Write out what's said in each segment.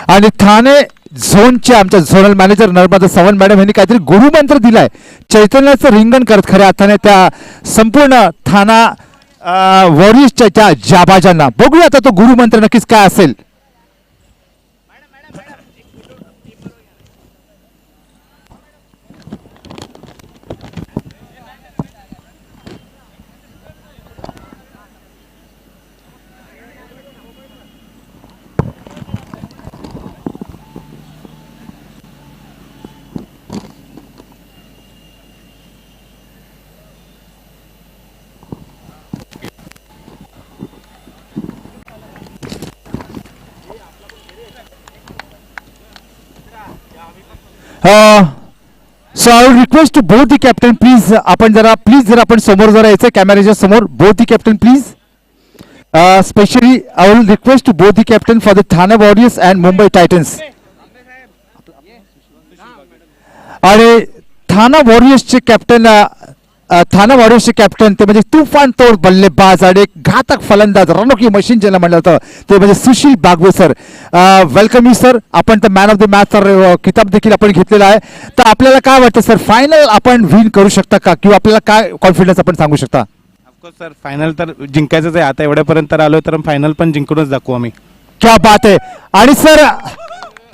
आणि ठाणे झोनचे आमच्या zonal manager Narmada Sawant madam यांनी काहीतरी गुरुमंत्र दिलाय, चैतन्याचं रिंगण करत खऱ्या अर्थाने त्या संपूर्ण ठाणा वॉरियर्सच्या त्या जाबाजांना. बघूया आता तो गुरुमंत्र नक्कीच काय असेल. So I will request to both the captain please. आपण जरा प्लीज जरा आपण समोर जरा यायचं कॅमेऱ्याच्या समोर. Both the captain please. Specially I will request to both the captain for the Thane Warriors and Mumbai Titans. आणि ठाणा वॉरियर्सचे कॅप्टन ठाणा वॉरियर्सचे कॅप्टन ते म्हणजे तुफान तोड बल्लेबाज आणि एक घातक फलंदाज रणोकी मशीन ज्याला म्हणलं होतं ते म्हणजे Sushil Bagwe sir. Welcome you sir. आपण तर man of the match sir किताब देखील आपण घेतलेला आहे. तर आपल्याला काय वाटतं सर, फायनल आपण विन करू शकता का, किंवा आपल्याला काय कॉन्फिडन्स आपण सांगू शकता? ऑफकोर्स सर, फायनल तर जिंकायचंच आहे. आता एवढ्यापर्यंत आलो तर फायनल पण जिंकूनच दाखवू आम्ही. क्या बात आहे. आणि सर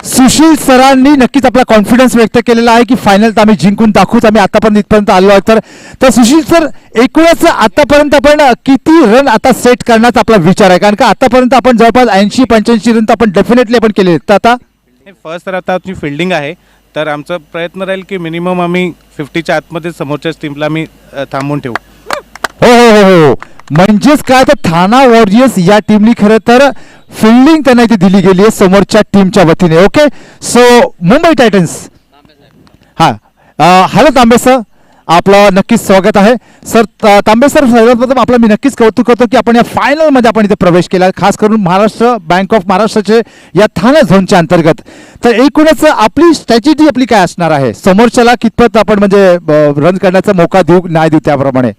सुशील सरांनी नक्कीच आपला कॉन्फिडन्स व्यक्त केलेला आहे की फायनल तर आम्ही जिंकून दाखवूच, आम्ही आतापर्यंत इथपर्यंत आलो आहे. तर सुशील सर, एकूणच आतापर्यंत आपण किती रन आता सेट करण्याचा आपला विचार आहे? कारण का आतापर्यंत आपण जवळपास 80-85 रन तर आपण डेफिनेटली आपण केले. तर आता फर्स्ट तर आता आमची फिल्डिंग आहे, तर आमचा प्रयत्न राहील की मिनिमम आम्ही 50च्या आतमध्ये समोरच्या टीमला आम्ही थांबवून ठेवू. हो हो हो हो. म्हणजेच काय तर ठाणा वॉरियर्स या टीमनी खरं तर फिल्डिंग त्यांना इथे दिली गेली आहे समोरच्या टीमच्या वतीने. ओके. सो मुंबई टायटन्स. हां, हॅलो तांबे सर, आपलं नक्कीच स्वागत आहे सर. तांबे सर, सर्वप्रथम आपलं मी नक्कीच कौतुक करतो की आपण या फायनलमध्ये आपण इथे प्रवेश केला, खास करून महाराष्ट्र बँक ऑफ महाराष्ट्राचे या ठाणे झोनच्या अंतर्गत. तर एकूणच आपली स्ट्रॅटेजी आपली काय असणार आहे, समोरच्याला कितपत आपण म्हणजे रन करण्याचा मौका देऊ नाही देऊ त्याप्रमाणे?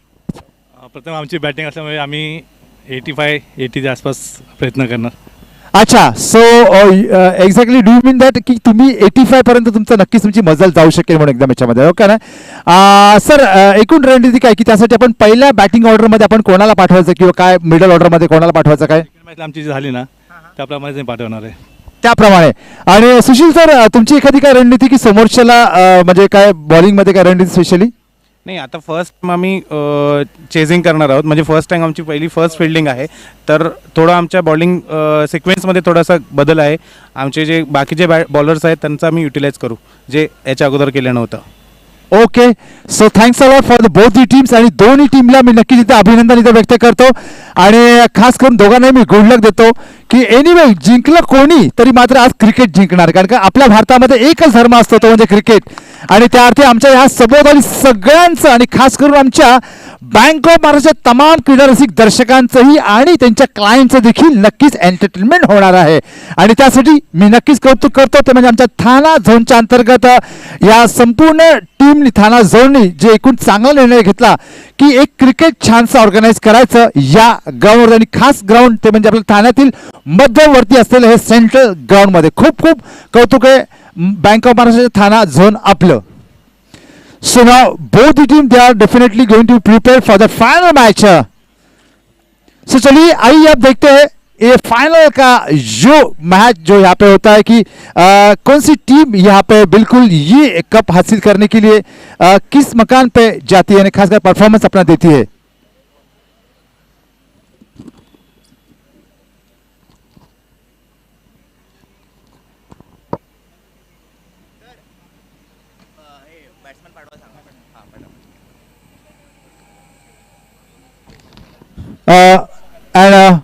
प्रथम आमची बॅटिंग असल्यामुळे आम्ही 85-80च्या आसपास प्रयत्न करणार. अच्छा. So exactly do you mean that की तुम्ही 85 पर्यंत तुमचं नक्कीच तुमची मजल जाऊ शकेल म्हणून एकदम याच्यामध्ये? ओके ना सर. एकूण रणनीती काय की त्यासाठी आपण पहिल्या बॅटिंग ऑर्डरमध्ये आपण कोणाला पाठवायचं, किंवा काय मिडल ऑर्डरमध्ये कोणाला पाठवायचं, काय मॅच आमची जी झाली ना त्याप्रमाणे पाठवणार आहे त्याप्रमाणे? आणि सुशील सर, तुमची एखादी काय रणनीती की समोरच्याला म्हणजे काय बॉलिंगमध्ये काय रणनीती स्पेशली? नाही, आता फर्स्ट आम्ही चेझिंग करणार आहोत. म्हणजे फर्स्ट टाइम आमची पहिली फर्स्ट फिल्डिंग आहे, तर थोडं आमच्या बॉलिंग सिक्वेन्समध्ये थोडासा बदल आहे. आमचे जे बाकीचे बॉलर्स आहेत त्यांचा आम्ही युटिलाइज करू, जे याच्या अगोदर केलं नव्हतं. Okay. So thanks a lot for the both the teams. आणि दोन्ही टीमला मी नक्कीच इथे अभिनंदन इथे व्यक्त करतो, आणि खास करून दोघांनाही मी गुड लक देतो की एनिवे जिंकलं कोणी तरी मात्र आज क्रिकेट जिंकणार. कारण का आपल्या भारतामध्ये एकच धर्म असतो, तो म्हणजे क्रिकेट. आणि त्या अर्थी आमच्या ह्या सभोवताली सगळ्यांचं आणि खास करून आमच्या बँक ऑफ महाराष्ट्राच्या तमाम क्रीडारसिक दर्शकांचंही आणि त्यांच्या क्लायंटचं देखील नक्कीच एंटरटेनमेंट होणार आहे. आणि त्यासाठी मी नक्कीच कौतुक करतो, ते म्हणजे आमच्या ठाणा झोनच्या अंतर्गत या संपूर्ण टीमनी, ठाणा झोननी जे एकूण चांगला निर्णय घेतला की एक क्रिकेट छानसं ऑर्गनाईज करायचं या ग्राउंडवर. आणि खास ग्राउंड ते म्हणजे आपल्या ठाण्यातील मध्यवर्ती असलेलं हे सेंट्रल ग्राउंडमध्ये. खूप खूप कौतुक आहे बँक ऑफ महाराष्ट्राच्या ठाणा झोन आपलं. So now both the team they are definitely going to prepare for the final match. So चलिए आइए अब देखते हैं ये फाइनल का जो मैच जो यहाँ पे होता है कि कौन सी टीम यहाँ पे बिल्कुल ये कप हासिल करने के लिए किस मकान पे जाती है, खासकर परफॉर्मेंस अपना देती है. And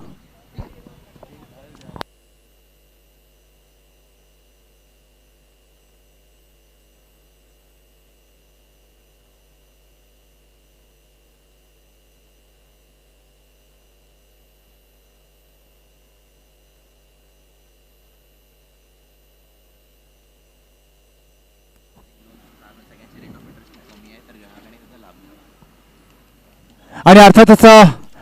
आणि अर्थातच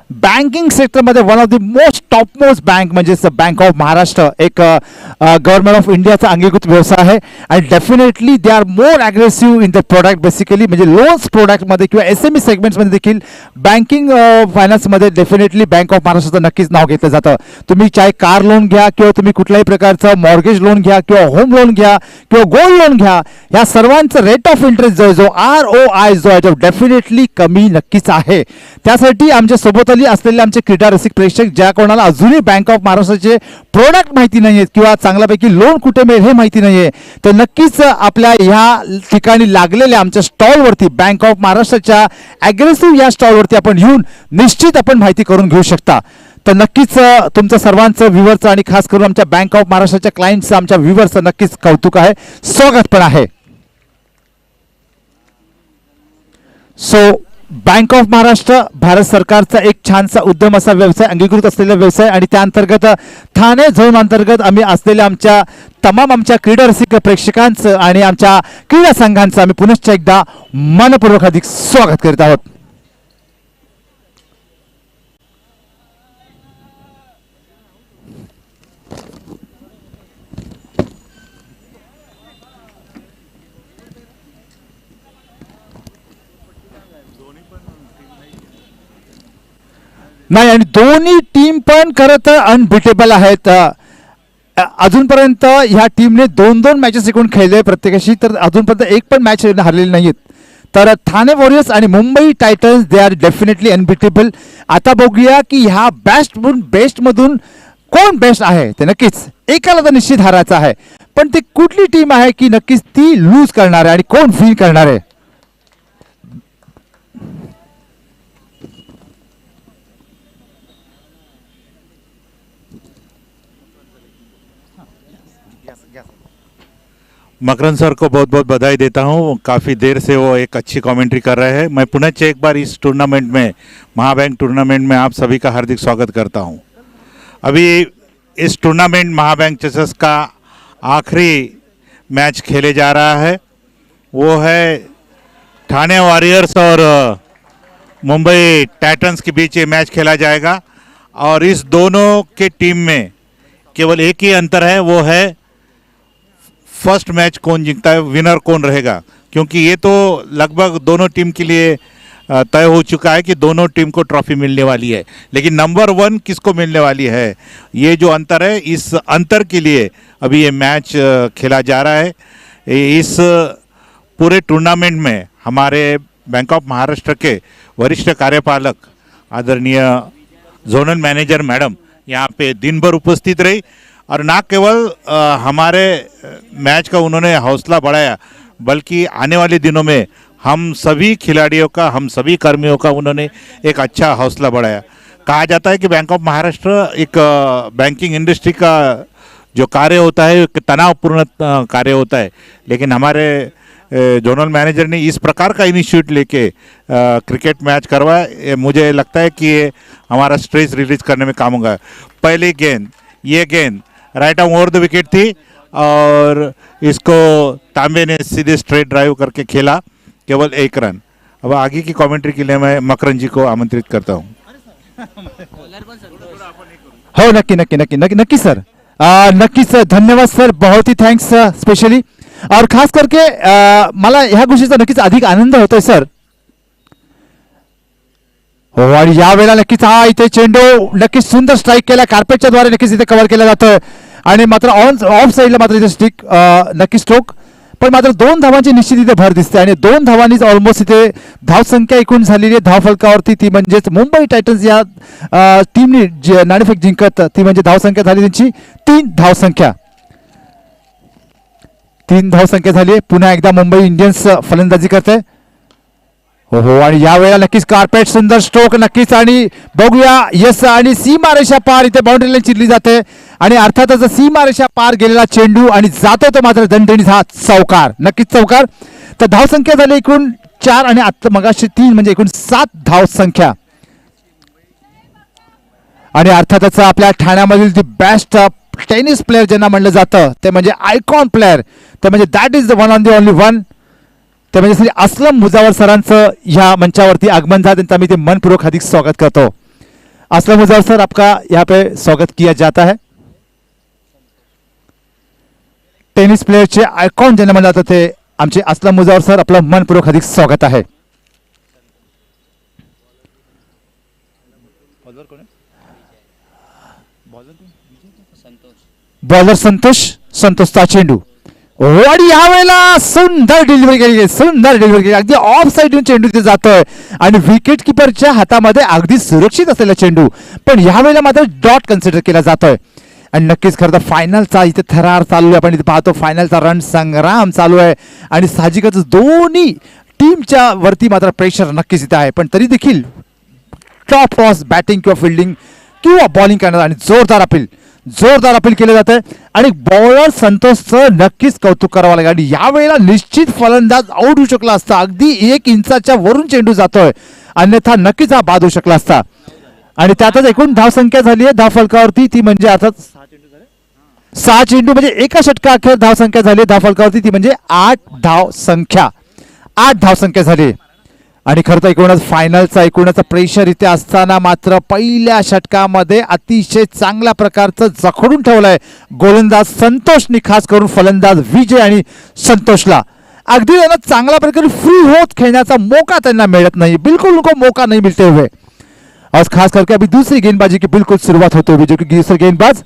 बँकिंग सेक्टरमध्ये one of the most top most bank म्हणजेच बँक ऑफ महाराष्ट्र एक गव्हर्नमेंट ऑफ इंडियाचा अंगीकृत व्यवसाय आहे आणि definitely they are more aggressive in the product basically म्हणजे लोन्स प्रोडक्टमध्ये किंवा SME सेगमेंट्समध्ये देखील बँकिंग फायनान्समध्ये डेफिनेटली बँक ऑफ महाराष्ट्राचं नक्कीच नाव घेतलं जातं. तुम्ही चाहे कार लोन घ्या किंवा तुम्ही कुठल्याही प्रकारचं मॉर्गेज लोन घ्या किंवा होम लोन घ्या किंवा गोल्ड लोन घ्या, या सर्वांचं रेट ऑफ इंटरेस्ट जो आहे जो ROI जो आहे तो डेफिनेटली कमी नक्कीच आहे. त्यासाठी आमच्या सोबत असलेले आमचे क्रीडा रसिक प्रेक्षक ज्या कोणाला अजूनही बँक ऑफ महाराष्ट्राचे प्रोडक्ट माहिती नाही आहेत किंवा चांगल्यापैकी लोन कुठे मिळेल हे माहिती नाही आहे, तर नक्कीच आपल्या ह्या ठिकाणी लागलेल्या आमच्या स्टॉलवरती बँक ऑफ महाराष्ट्राच्या ॲग्रेसिव्ह या स्टॉलवरती आपण येऊन निश्चित आपण माहिती करून घेऊ शकता. तर नक्कीच तुमचं सर्वांचं व्ह्युअरचं आणि खास करून आमच्या बँक ऑफ महाराष्ट्राच्या क्लायंटचं आमच्या व्ह्युअरचं नक्कीच कौतुक आहे, स्वागत पण आहे. सो बँक ऑफ महाराष्ट्र भारत सरकारचा एक छानसा उद्यम असा व्यवसाय, अंगीकृत असलेला व्यवसाय आणि त्या अंतर्गत ठाणे झोन अंतर्गत आम्ही असलेल्या आमच्या तमाम आमच्या क्रीडा रसिक प्रेक्षकांचं आणि आमच्या क्रीडा संघांचं आम्ही पुनश्च एकदा मनपूर्वक अधिक स्वागत करीत आहोत. नाही आणि दोन्ही टीम पण खरं तर अनबिटेबल आहेत. अजूनपर्यंत ह्या टीमने 2-2 मॅचेस जिंकून खेळले प्रत्येकाशी, तर अजूनपर्यंत एक पण मॅच हरलेली नाहीत. तर ठाणे वॉरियर्स आणि Mumbai Titans they are definitely unbeatable. आता बघूया की ह्या बेस्टमधून कोण बेस्ट आहे. ते नक्कीच एकाला तर निश्चित हारायचं आहे, पण ती कुठली टीम आहे की नक्कीच ती लूज करणार आहे आणि कोण विन करणार आहे. मकरन सर को बहुत बहुत बधाई देता हूँ. काफ़ी देर से वो एक अच्छी कमेंट्री कर रहे हैं. मैं पुनः एक बार इस टूर्नामेंट में, महाबैंक टूर्नामेंट में आप सभी का हार्दिक स्वागत करता हूँ. अभी इस टूर्नामेंट महाबैंक चेसेस का आखिरी मैच खेले जा रहा है. वो है ठाणे वॉरियर्स और मुंबई टाइटंस के बीच ये मैच खेला जाएगा और इस दोनों के टीम में केवल एक ही अंतर है, वो है फर्स्ट मैच कौन जीतता है, विनर कौन रहेगा. क्योंकि ये तो लगभग दोनों टीम के लिए तय हो चुका है कि दोनों टीम को ट्रॉफी मिलने वाली है, लेकिन नंबर 1 किसको मिलने वाली है, ये जो अंतर है, इस अंतर के लिए अभी ये मैच खेला जा रहा है. इस पूरे टूर्नामेंट में हमारे बैंक ऑफ महाराष्ट्र के वरिष्ठ कार्यपालक आदरणीय जोनल मैनेजर मैडम यहाँ पे दिन भर उपस्थित रही और ना केवल हमारे मैच का उन्होंने हौसला बढ़ाया, बल्कि आने वाले दिनों में हम सभी खिलाड़ियों का, हम सभी कर्मियों का उन्होंने एक अच्छा हौसला बढ़ाया. कहा जाता है कि बैंक ऑफ महाराष्ट्र एक बैंकिंग इंडस्ट्री का जो कार्य होता है एक तनावपूर्ण कार्य होता है, लेकिन हमारे जोनल मैनेजर ने इस प्रकार का इनिशिएटिव लेके क्रिकेट मैच करवाया. मुझे लगता है कि ये हमारा स्ट्रेस रिलीज करने में काम होगा. पहली गेंद, ये गेंद right arm over the wicket थी और इसको तांबे ने सीधे स्ट्रेट ड्राइव करके खेला, केवल 1 रन. अब आगे की कमेंट्री के लिए मैं मकरन जी को आमंत्रित करता हूँ. हो नक्की नक्की नक्की नक्की नक्की सर, नक्कीच धन्यवाद सर, बहुत ही थँक्स स्पेशली. और खास करके मला ह्या गोष्टीचा नक्कीच अधिक आनंद होतोय सर. हो आणि यावेळेला नक्कीच हा इथे चेंडू नक्कीच सुंदर स्ट्राईक केला, कार्पेटच्या द्वारे नक्कीच इथे कव्हर केला जातोय आणि मात्र ऑफ साईडला मात्र इथे स्टिक नक्की स्ट्रोक, पण मात्र 2 धावांची निश्चित इथे भर दिसते आणि 2 धावांनीच ऑलमोस्ट इथे धावसंख्या एकूण झालेली आहे धावफलकावरती. ती म्हणजेच मुंबई टायटन्स या टीमने नाणेफेक जिंकत ती म्हणजे धावसंख्या झाली त्यांची 3 धावसंख्या. 3 धावसंख्या झाली आहे. पुन्हा एकदा मुंबई इंडियन्स फलंदाजी करते. हो हो आणि यावेळेला नक्कीच कार्पेट सुंदर स्ट्रोक नक्कीच आणि बघूया यस आणि सीमारेषा पार इथे बाउंड्री लाईन चिरली जाते आणि अर्थातच सीमारेषा पार गेलेला चेंडू आणि जातो तो मात्र दणदणीत हा चौकार, नक्कीच चौकार. तर धावसंख्या झाली एकूण 4 आणि आता मगाशी 3 म्हणजे एकूण 7 धावसंख्या. आणि अर्थातच आपल्या ठाण्यामधील दी बेस्ट टेनिस प्लेअर ज्यांना म्हणलं जातं ते म्हणजे आयकॉन प्लेअर, ते म्हणजे that is the one on the only one, ते म्हणजे श्री असलम मुजावर सरांचं ह्या मंचावरती आगमन झालं, त्यांचं आम्ही ते मनपूर्वक हार्दिक स्वागत करतो. असलम मुजफ्फर सर, आपका यहाँ पे स्वागत किया जाता है. टेनिस प्लेयरचे आयकॉन ज्यांना म्हणलं जातं ते आमचे असलम मुजफ्फर सर, आपलं मनपूर्वक हार्दिक स्वागत आहे. बॉलर संतोषचा चेंडू आणि यावेळेला सुंदर डिलिव्हरी केली, अगदी ऑफ साईडून चेंडू तिथे जातोय आणि विकेट किपरच्या हातामध्ये अगदी सुरक्षित असलेला चेंडू, पण यावेळेला मात्र डॉट कन्सिडर केला जातोय. आणि नक्कीच खरं तर फायनलचा इथे थरार चालू आहे. आपण इथे पाहतो फायनलचा रण संग्राम चालू आहे आणि साहजिकच दोन्ही टीमच्या वरती मात्र प्रेशर नक्कीच इथे आहे. पण तरी देखील टॉप टॉस बॅटिंग किंवा फिल्डिंग किंवा बॉलिंग करणार आणि जोरदार अपील केलं जातं आणि बॉलर संतोषचं नक्कीच कौतुक करावं लागेल. आणि यावेळेला निश्चित फलंदाज आउट होऊ शकला असता, अगदी 1 इंचाच्या वरून चेंडू जातोय, अन्यथा नक्कीच हा बाद होऊ शकला असता. आणि त्यातच एकूण धावसंख्या झाली आहे धावफलकावरती, ती म्हणजे अर्थात 6 चेंडू म्हणजे एका षटका अखेर धावसंख्या झाली धावफलकावरती, ती म्हणजे 8 धावसंख्या झाली. आणि खरं तर एकूणच फायनलचा प्रेशर इथे असताना मात्र पहिल्या षटकामध्ये अतिशय चांगल्या प्रकारचं जखडून ठेवलंय गोलंदाज संतोषनी, खास करून फलंदाज विजय आणि संतोषला अगदी त्यांना चांगल्या प्रकारे फ्री होत खेळण्याचा मौका त्यांना मिळत नाही, बिल्कुल उनको मौका नहीं मिलते हुए. और खास करके अभी दूसरी गेंदबाजी की बिल्कुल शुरुआत होते हुए जो कि दूसरा गेंदबाज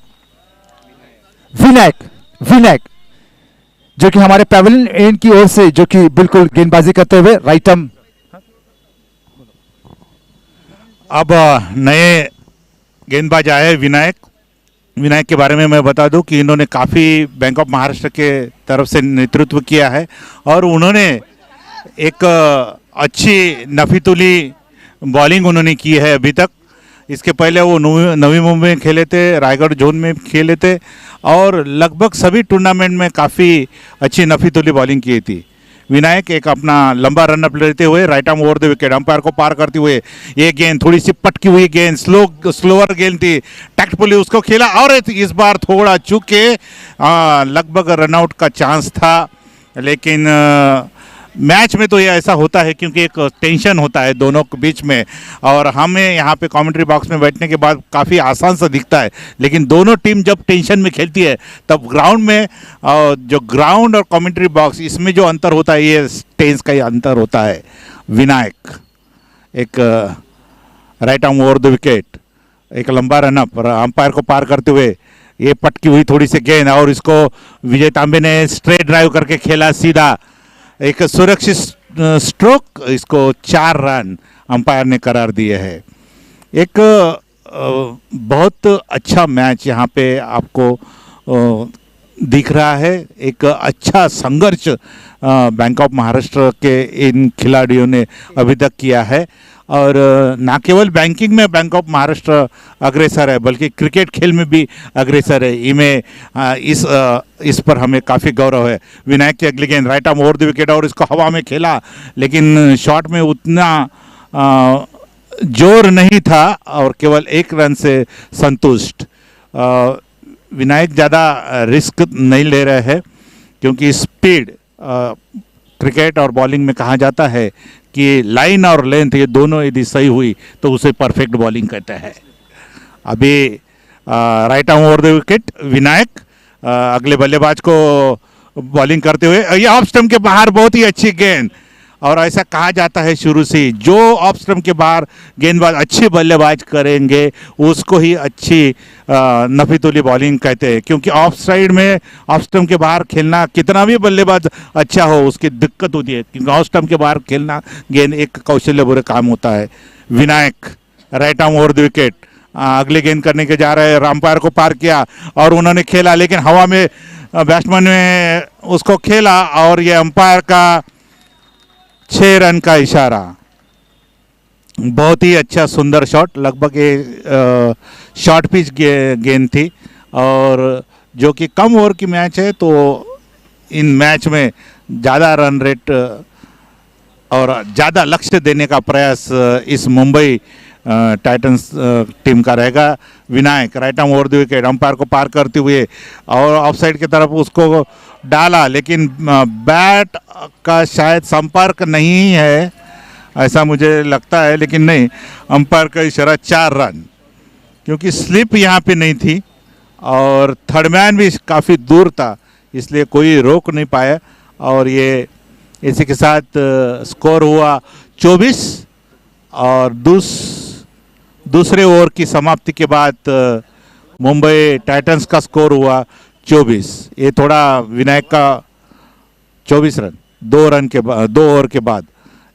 विनायक जो कि हमारे पैवेलियन एंड की ओर से जो कि बिल्कुल गेंदबाजी करते हुए राइट आर्म. अब नए गेंदबाज आए विनायक के बारे में मैं बता दूं कि इन्होंने काफ़ी बैंक ऑफ महाराष्ट्र के तरफ से नेतृत्व किया है और उन्होंने एक अच्छी नफीतुली बॉलिंग उन्होंने की है अभी तक. इसके पहले वो नवी मुंबई में खेले थे, रायगढ़ जोन में खेले थे और लगभग सभी टूर्नामेंट में काफ़ी अच्छी नफीतुली बॉलिंग की थी. विनायक एक अपना लंबा रन अप लेते हुए right arm over the wicket umpire को पार करते हुए ये गेंद थोड़ी सी पटकी हुई गेंद, स्लोअर गेंद थी, टैक्टफुली उसको खेला और इस बार थोड़ा चूके लगभग रनआउट का चांस था. लेकिन मैच में तो ये ऐसा होता है क्योंकि एक टेंशन होता है दोनों के बीच में और हमें यहाँ पे कमेंट्री बॉक्स में बैठने के बाद काफ़ी आसान सा दिखता है, लेकिन दोनों टीम जब टेंशन में खेलती है तब ग्राउंड में जो ग्राउंड और कमेंट्री बॉक्स इसमें जो अंतर होता है ये टेंस का ही अंतर होता है. विनायक एक right arm over the wicket, एक लंबा रनअप अंपायर को पार करते हुए ये पटकी हुई थोड़ी सी गेंद और इसको विजय तांबे ने स्ट्रेट ड्राइव करके खेला सीधा, एक सुरक्षित स्ट्रोक, इसको 4 रन अंपायर ने करार दिए है. एक बहुत अच्छा मैच यहाँ पे आपको दिख रहा है. एक अच्छा संघर्ष बैंक ऑफ महाराष्ट्र के इन खिलाड़ियों ने अभी तक किया है और ना केवल बैंकिंग में बैंक ऑफ महाराष्ट्र अग्रेसर है बल्कि क्रिकेट खेल में भी अग्रेसर है. इस पर हमें काफ़ी गौरव है. विनायक की अगली गेंद right arm over the wicket और इसको हवा में खेला लेकिन शॉट में उतना जोर नहीं था और केवल 1 रन से संतुष्ट. विनायक ज़्यादा रिस्क नहीं ले रहे हैं क्योंकि स्पीड क्रिकेट और बॉलिंग में कहा जाता है कि लाइन और लेंथ ये दोनों यदि सही हुई तो उसे परफेक्ट बॉलिंग कहते हैं. अभी right arm over the wicket Vinayak अगले बल्लेबाज को बॉलिंग करते हुए, ये ऑफ स्टंप के बाहर बहुत ही अच्छी गेंद और ऐसा कहा जाता है शुरू से जो ऑफ स्टंप के बाहर गेंदबाज अच्छी बल्लेबाज करेंगे उसको ही अच्छी नफीतुली बॉलिंग कहते हैं क्योंकि ऑफ साइड में ऑफ स्टंप के बाहर खेलना कितना भी बल्लेबाज अच्छा हो उसकी दिक्कत होती है क्योंकि ऑफ स्टंप के बाहर खेलना गेंद एक कौशल्य भरे काम होता है. Vinayak right arm over the wicket अगले गेंद करने के जा रहे हैं, अंपायर को पार किया और उन्होंने खेला लेकिन हवा में बैट्समैन ने उसको खेला और ये अंपायर का 6 रन का इशारा. बहुत ही अच्छा सुंदर शॉट, लगभग ये शॉर्ट पिच गेंद थी और जो कि कम ओवर की मैच है तो इन मैच में ज़्यादा रन रेट और ज़्यादा लक्ष्य देने का प्रयास इस मुंबई टाइटंस टीम का रहेगा. Vinayak right arm over the wicket umpire को पार करते हुए और ऑफ साइड की तरफ उसको डाला लेकिन बैट का शायद संपर्क नहीं है ऐसा मुझे लगता है, लेकिन नहीं, अंपायर का इशारा 4 रन. क्योंकि स्लिप यहाँ पे नहीं थी और थर्ड मैन भी काफ़ी दूर था, इसलिए कोई रोक नहीं पाया। और ये इसी के साथ स्कोर हुआ 24 और दूसरे ओवर की समाप्ति के बाद मुंबई टाइटंस का स्कोर हुआ 24। ये थोड़ा विनायक का 24 रन 2 ओवर के बाद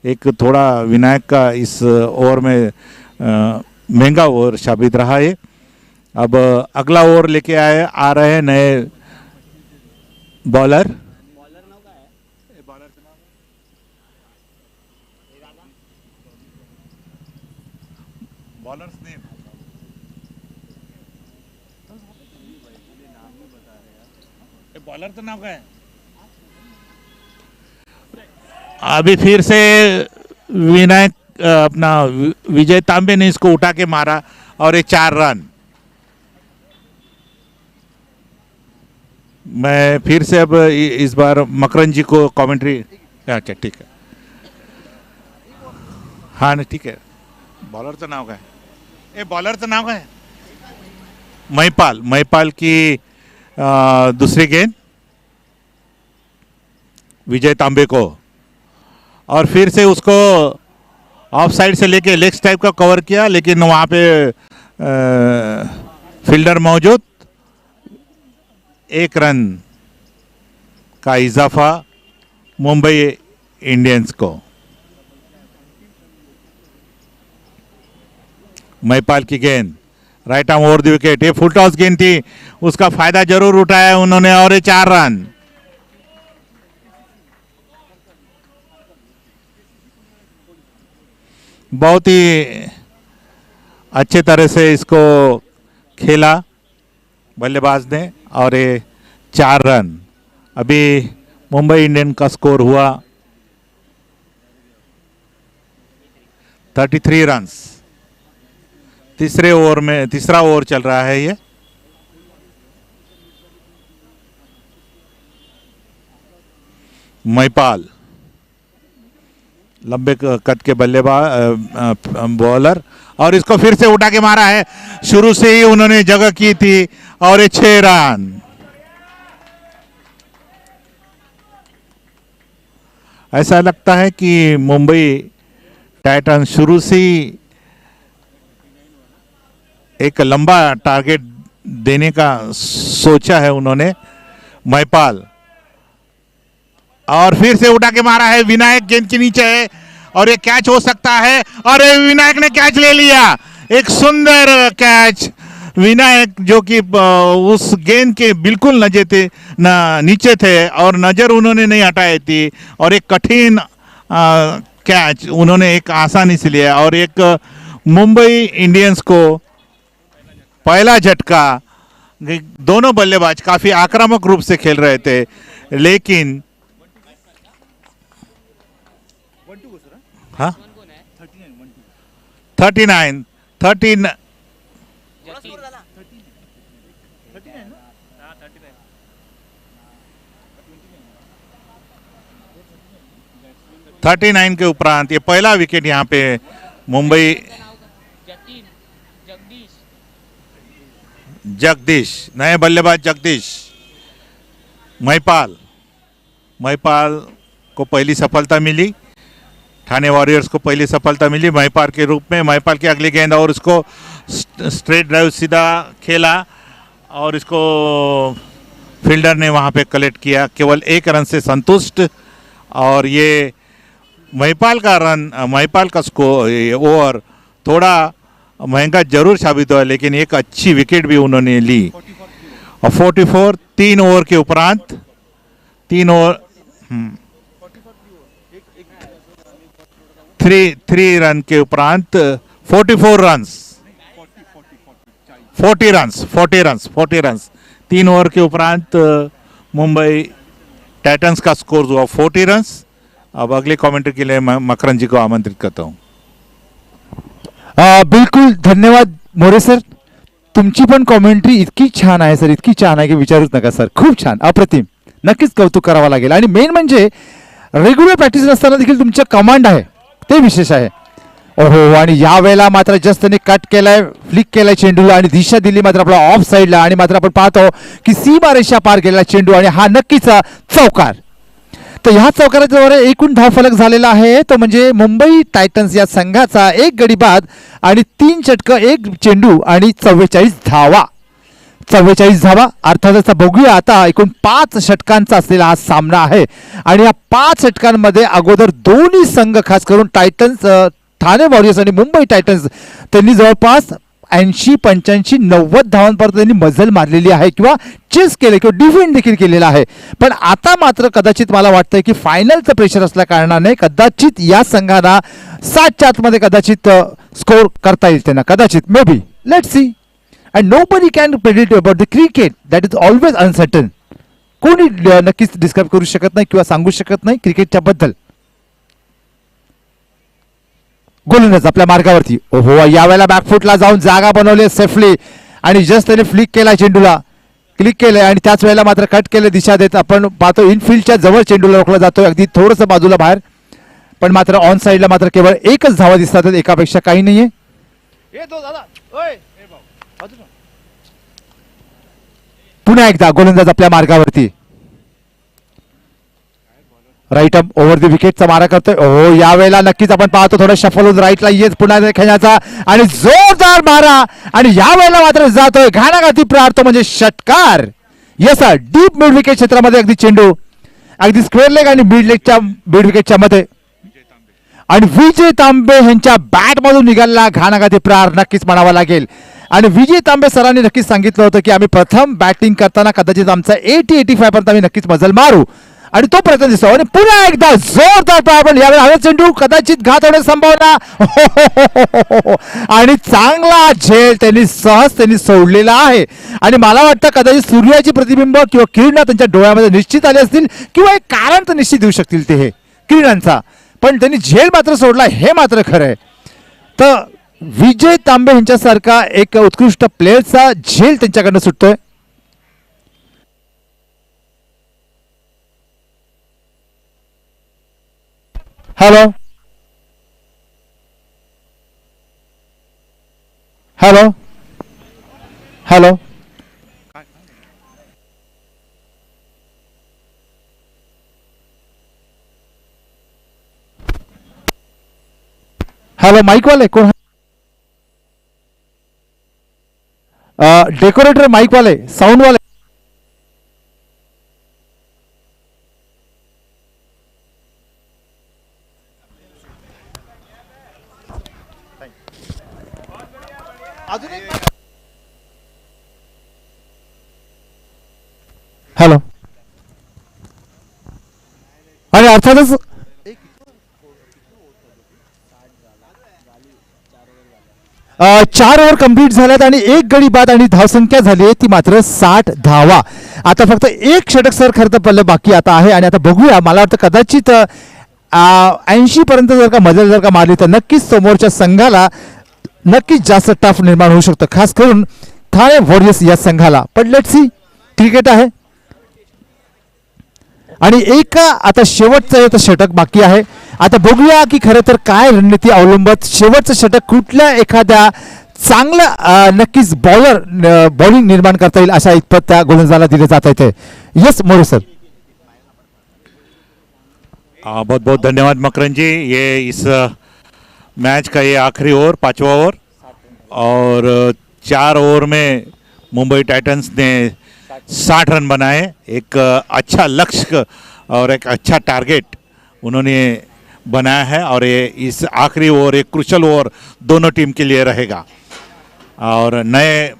एक थोड़ा विनायक का इस ओवर में महंगा ओवर साबित रहा है। अब अगला ओवर लेके आ रहे हैं नए बॉलर। बॉलर तो नाम का है। अभी फिर से विनायक अपना विजय तांबे ने इसको उठा के मारा और ये 4 रन। मैं फिर से अब इस बार मकरन जी को कमेंट्री। अच्छा ठीक है, हाँ नहीं ठीक है। बॉलर तो नाम का है, ये बॉलर तो नाम का है महिपाल की दूसरी गेंद विजय तांबे को, और फिर से उसको ऑफ साइड से लेके लेग्स टाइप का कवर किया, लेकिन वहाँ पे फील्डर मौजूद। 1 रन का इजाफा मुंबई इंडियंस को। महिपाल की गेंद right arm over the wicket, ये फुल टॉस गेंद थी, उसका फायदा जरूर उठाया उन्होंने और ये 4 रन। बहुत ही अच्छे तरह से इसको खेला बल्लेबाज ने और ये 4 रन। अभी मुंबई इंडियन का स्कोर हुआ 33 रन्स। तीसरा ओवर चल रहा है ये। महिपाल लंबे कद के बल्लेबाज बॉलर, और इसको फिर से उठा के मारा है। शुरू से ही उन्होंने जगह की थी और ये 6 रन। ऐसा लगता है कि मुंबई टाइटन शुरू से ही एक लंबा टारगेट देने का सोचा है उन्होंने। महिपाल और फिर से उठा के मारा है, विनायक गेंद के नीचे है और ये कैच हो सकता है, और ये विनायक ने कैच ले लिया। एक सुंदर कैच, विनायक जो कि उस गेंद के बिल्कुल नीचे थे और नजर उन्होंने नहीं हटाई थी, और एक कठिन कैच उन्होंने एक आसानी से लिया। और एक मुंबई इंडियंस को पहला झटका। दोनों बल्लेबाज काफी आक्रामक रूप से खेल रहे थे, लेकिन हाँ 39 के उपरांत ये पहला विकेट यहाँ पे मुंबई। जगदीश नए बल्लेबाज जगदीश। महिपाल को पहली सफलता मिली, ठाणे वॉरियर्स को पहली सफलता मिली महिपाल के रूप में। महिपाल की अगली गेंद और इसको स्ट्रेट ड्राइव सीधा खेला और इसको फील्डर ने वहाँ पे कलेक्ट किया, केवल 1 रन से संतुष्ट। और ये महिपाल का स्कोर ओवर थोड़ा महंगा जरूर साबित हुआ, लेकिन एक अच्छी विकेट भी उन्होंने ली। और 44 3 ओवर के उपरांत 3 ओवर 3 रन के उपरांत 40 रन्स 3 ओवर के उपरांत मुंबई टाइटंस का स्कोर हुआ 40 रन्स। अब अगले कमेंट्री के लिए मैं मकरन जी को आमंत्रित करता हूँ। बिलकुल धन्यवाद मोरे सर, तुमची पण कॉमेंट्री इतकी छान आहे सर, इतकी छान आहे की विचारूच नका सर, खूप छान, अप्रतिम, नक्कीच कौतुक करावं लागेल। आणि मेन म्हणजे रेग्युलर प्रॅक्टिस नसताना देखील तुमचं कमांड आहे ते विशेष आहे। ओहो, आणि या वेळेला मात्र जस्ट त्यांनी कट केलाय, फ्लिक केलाय चेंडूला आणि दिशा दिली मात्र आपला ऑफ साईडला, आणि मात्र आपण पाहतो की सीमारेषा पार गेलेला चेंडू आणि हा नक्कीच चौकार. तर ह्या चौकाराद्वारे एकूण धावफलक झालेला आहे तो म्हणजे मुंबई टायटन्स या संघाचा 1 गडी बाद आणि 3 षटकं 1 चेंडू आणि 44 धावा. 44 धावा अर्थातच बघूया आता एकूण 5 षटकांचा असलेला हा सामना आहे आणि या 5 षटकांमध्ये अगोदर दोन्ही संघ खास करून टायटन्स ठाणे वॉरियर्स आणि मुंबई टायटन्स त्यांनी जवळपास 80, 85, 90 धावांपर्यंत त्यांनी मजल मारलेली आहे किंवा चेस केले किंवा डिफेंड देखील केलेला आहे. पण आता मात्र कदाचित मला वाटतंय की फायनलचं प्रेशर असल्या कारणाने कदाचित या संघाला 7च्या आतमध्ये कदाचित स्कोर करता येईल त्यांना, कदाचित, may be, let's see. And nobody can predict about the cricket, that is always uncertain. कोणी नक्कीच डिस्क्राईब करू शकत नाही किंवा सांगू शकत नाही क्रिकेटच्या बद्दल. गोलंदाज आपल्या मार्गावरती, ओहो, यावेळेला बॅकफुटला जाऊन जागा बनवली सेफली आणि जस्ट त्याने फ्लिक केला, चेंडूला क्लिक केलंय आणि त्याच वेळेला मात्र कट केले दिशा देत. आपण पाहतो इनफिल्डच्या जवळ चेंडूला रोखला जातोय, अगदी थोडंसं बाजूला बाहेर, पण मात्र ऑन साईडला मात्र केवळ एकच धावा दिसतात, एकापेक्षा काही नाहीये. पुन्हा एकदा गोलंदाज आपल्या मार्गावरती, राईट अप ओव्हर द विकेटचा मारा करतोय. हो, यावेळेला नक्कीच आपण पाहतो थोडं शफल होऊन राईटला येत पुन्हा खेळण्याचा आणि जोरदार मारा आणि यावेळेला मात्र जातोय घाणाघाती प्रहार, तो म्हणजे षटकार. Yes sir, deep mid wicket क्षेत्रामध्ये अगदी चेंडू अगदी स्क्वेअर लेग आणि मिड विकेटच्या मध्ये आणि विजय तांबे यांच्या बॅट मधून निघालेला घाणाघाती प्रहार नक्कीच म्हणावा लागेल. आणि विजय तांबे सरांनी नक्कीच सांगितलं होतं की आम्ही प्रथम बॅटिंग करताना कदाचित आमचा 80-85 पर्यंत आम्ही नक्कीच मजल मारू आणि तो प्रयत्न दिसतो. आणि पुन्हा एकदा जोरदार प्रहार, यावेळी हवे चेंडू कदाचित घात होण्याची संभावना आणि चांगला झेल त्यांनी सोडलेला आहे. आणि मला वाटतं कदाचित सूर्याची प्रतिबिंब किंवा किरण त्यांच्या डोळ्यामध्ये निश्चित आले असतील किंवा एक कारण तर निश्चित देऊ शकतील ते हे किरणांचा, पण त्यांनी झेल मात्र सोडला, हे मात्र खरं आहे. तर विजय तांबे यांच्यासारखा एक उत्कृष्ट प्लेयरचा झेल त्यांच्याकडनं सुटतोय. हॅलो हॅलो हॅलो हॅलो, माईकवाले कोण? डेकोरेटर, माईकवाले, साऊंडवाले. हॅलो, आणि अर्थातच 4 ओव्हर कंप्लीट झाल्यात आणि 1 गडी बाद आणि धावसंख्या झाली आहे ती मात्र 60 धावा. आता फक्त 1 षटक सर खरं तर पल्लं बाकी आता आहे आणि आता बघूया, मला वाटतं कदाचित 80 पर्यंत जर का मजल जर का मारली तर नक्कीच समोरच्या संघाला नक्कीच जास्त टफ निर्माण होऊ शकतं, खास करून ठाणे वॉरियर्स या संघाला. पण लेट्स सी, क्रिकेट आहे आणि आता शेवटचं षटक बाकी आहे. आता बघूया की खरं तर काय रणनीती अवलंबत शेवटचं षटक कुठल्या एखाद्या चांगल्या नक्कीच बॉलिंग निर्माण करता येईल अशा इतपत त्या गोलंदाजाला दिले जात आहे. यस मोरे सर. बहुत बहुत धन्यवाद मकरन जी. ये इस मैच का ये आखिरी ओवर, 5वां ओवर, और 4 ओवर में मुंबई टाइटंस ने 60 रन बनाए. एक अच्छा लक्ष्य और एक अच्छा टारगेट उन्होंने बनाया है और ये इस आखिरी ओवर एक क्रूशल ओवर दोनों टीम के लिए रहेगा. और नए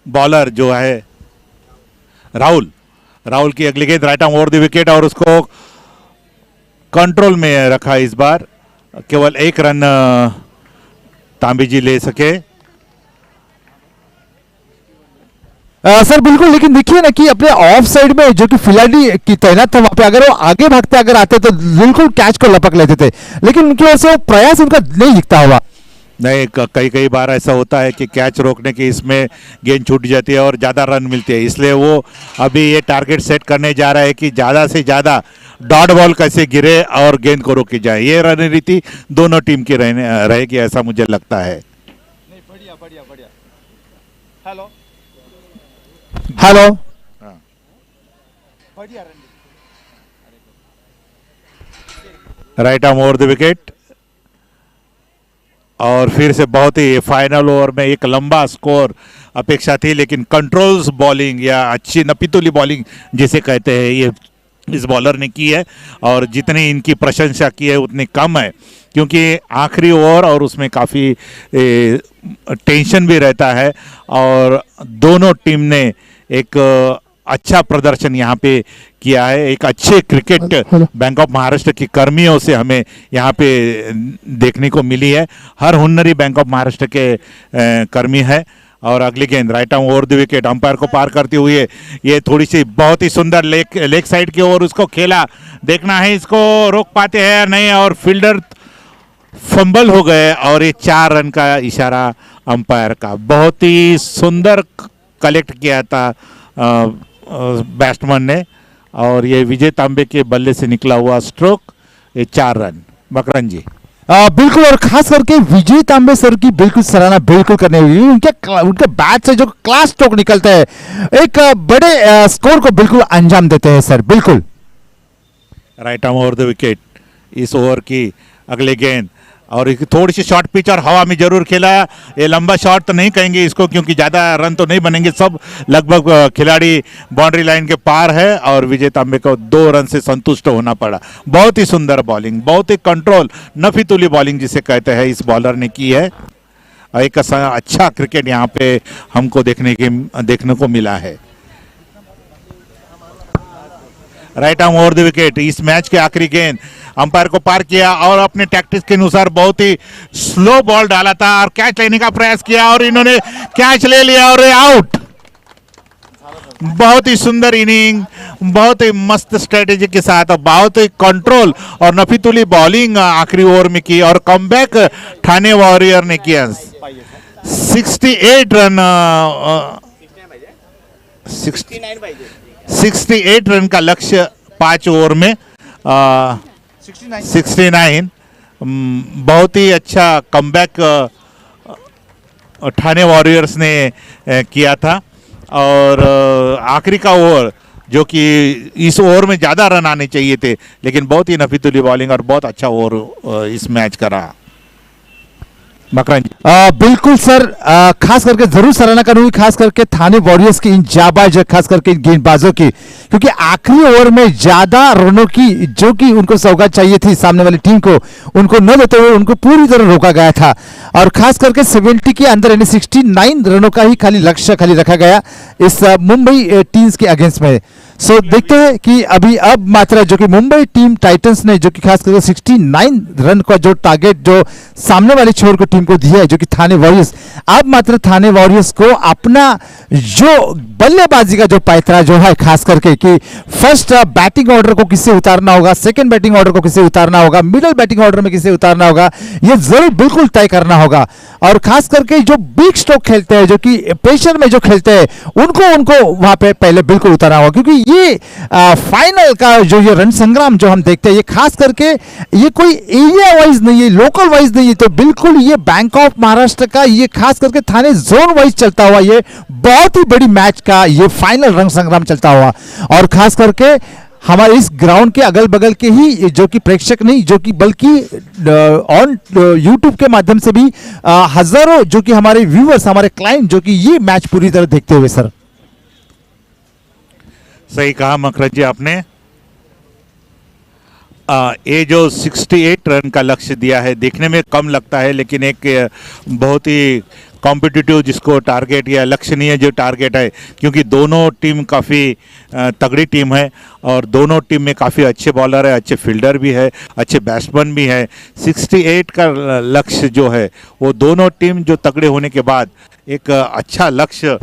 बॉलर जो है राहुल की अगली गेंद right arm over the wicket और उसको कंट्रोल में रखा. इस बार केवल 1 रन तांबे जी ले सके. सर बिल्कुल, लेकिन देखिए ना कि अपने ऑफ साइड में जो कि खिलाड़ी की तैनात था वहां पे अगर वो आगे भागते अगर आते तो बिल्कुल कैच को लपक लेते थे, लेकिन उनकी वजह से वो प्रयास उनका नहीं दिखता हुआ. नहीं, कई बार ऐसा होता है कि कैच रोकने की इसमें गेंद छूट जाती है और ज़्यादा रन मिलते हैं, इसलिए वो अभी ये टारगेट सेट करने जा रहा है कि ज़्यादा से ज़्यादा डॉट बॉल कैसे गिरे और गेंद को रोकी जाए, ये रणनीति दोनों टीम की रहेगी ऐसा मुझे लगता है। Hello right arm over the wicket, और फिर से बहुत ही फाइनल ओवर में एक लंबा स्कोर अपेक्षा थी, लेकिन कंट्रोल्स बॉलिंग या अच्छी नपीतुली बॉलिंग जिसे कहते हैं ये इस बॉलर ने की है, और जितनी इनकी प्रशंसा की है उतनी कम है, क्योंकि आखिरी ओवर और उसमें काफ़ी टेंशन भी रहता है, और दोनों टीम ने एक अच्छा प्रदर्शन यहाँ पे किया है। एक अच्छे क्रिकेट बैंक ऑफ महाराष्ट्र की कर्मियों से हमें यहाँ पे देखने को मिली है। हर हुन्नरी बैंक ऑफ महाराष्ट्र के कर्मी है। और अगली गेंद right arm over the wicket, umpire को पार करते हुए ये थोड़ी सी बहुत ही सुंदर लेग साइड की ओर उसको खेला, देखना है इसको रोक पाते हैं या नहीं, और फील्डर फंबल हो गए, और ये 4 रन का इशारा अंपायर का। बहुत ही सुंदर कलेक्ट किया था बैट्समैन ने, और ये विजय तांबे के बल्ले से निकला हुआ स्ट्रोक, ये 4 रन। मकरन जी बिल्कुल, और खास करके विजय तांबे सर की बिल्कुल सराहना बिल्कुल करने हुई। उनके बैट से जो क्लास स्ट्रोक निकलता है, एक बड़े स्कोर को बिल्कुल अंजाम देते हैं सर। बिल्कुल right arm over the wicket, इस ओवर की अगली गेंद, और एक थोड़ी सी शॉर्ट पिच और हवा में जरूर खेला। ये लंबा शॉट तो नहीं कहेंगे इसको, क्योंकि ज़्यादा रन तो नहीं बनेंगे, सब लगभग खिलाड़ी बाउंड्री लाइन के पार है, और विजय तांबे को 2 रन से संतुष्ट होना पड़ा। बहुत ही सुंदर बॉलिंग, बहुत ही कंट्रोल नफीतुली बॉलिंग जिसे कहते हैं इस बॉलर ने की है। एक अच्छा क्रिकेट यहाँ पे हमको देखने को मिला है। Right arm over the wicket, इस मैच के आखिरी गेंद अंपायर को पार किया, और अपने टैक्टिक्स के अनुसार बहुत ही स्लो बॉल डाला था और कैच लेने का प्रयास किया, और इन्होंने कैच ले लिया और आउट। बहुत ही सुंदर इनिंग, बहुत ही मस्त स्ट्रेटेजी के साथ, बहुत ही कंट्रोल और नफीतुली बॉलिंग आखिरी ओवर में की, और कमबैक ठाणे वॉरियर ने किया। 68 रन 68 रन का लक्ष्य 5 ओवर में, 69। बहुत ही अच्छा कमबैक ठाणे वॉरियर्स ने किया था, और आखिरी का ओवर जो कि इस ओवर में ज़्यादा रन आने चाहिए थे, लेकिन बहुत ही नफीतुली बॉलिंग और बहुत अच्छा ओवर इस मैच का रहा। मकरन जी बिल्कुल सर, खास करके जरूर सराहना करूंगी खास करके ठाणे वॉरियर्स की इन जाबाज, खास करके इन गेंदबाजों की, क्योंकि आखिरी ओवर में ज्यादा रनों की जो कि उनको सौगात चाहिए थी सामने वाली टीम को, उनको न देते हुए उनको पूरी तरह रोका गया था, और खास करके 70 के अंदर यानी 69 रनों का ही खाली लक्ष्य रखा गया इस मुंबई टीम्स के अगेंस्ट में। सो देखते हैं कि अब मात्रा जो कि मुंबई टीम टाइटंस ने जो कि खास करके 69 रन का जो टारगेट जो सामने वाली छोर को टीम को दिया है, जो कि ठाणे वॉरियर्स, अब मात्र ठाणे वॉरियर्स को अपना जो बल्लेबाजी का जो पैतरा जो है, खास करके कि फर्स्ट बैटिंग ऑर्डर को किससे उतारना होगा, सेकंड बैटिंग ऑर्डर को किससे उतारना होगा, मिडिल बैटिंग ऑर्डर में किससे उतारना होगा, ये जरूर बिल्कुल तय करना होगा। और खास करके जो बिग स्ट्रोक खेलते हैं, जो कि प्रेशर में जो खेलते हैं, उनको वहां पे पहले बिल्कुल उतारना होगा, क्योंकि ये फाइनल का जो ये रण संग्राम जो हम देखते हैं, ये खास करके ये कोई एरिया वाइज नहीं है, लोकल वाइज नहीं है, तो बिल्कुल ये बैंक ऑफ महाराष्ट्र का ये खास करके ठाणे जोन वाइज चलता हुआ ये बहुत ही बड़ी मैच का ये फाइनल रण संग्राम चलता हुआ, और खास करके हमारे इस ग्राउंड के अगल बगल के ही जो कि प्रेक्षक नहीं, जो कि बल्कि ऑन यूट्यूब के माध्यम से भी हजारों जो कि हमारे व्यूअर्स, हमारे क्लाइंट जो कि ये मैच पूरी तरह देखते हुए। सर सही कहा मकरज जी आपने। ये जो 68 रन का लक्ष्य दिया है, देखने में कम लगता है, लेकिन एक बहुत ही कॉम्पिटिटिव जिसको टारगेट या लक्षणीय जो टारगेट है, क्योंकि दोनों टीम काफ़ी तगड़ी टीम है, और दोनों टीम में काफ़ी अच्छे बॉलर है, अच्छे फील्डर भी है, अच्छे बैट्समैन भी है। 68 का लक्ष्य जो है वो दोनों टीम जो तगड़े होने के बाद एक अच्छा लक्ष्य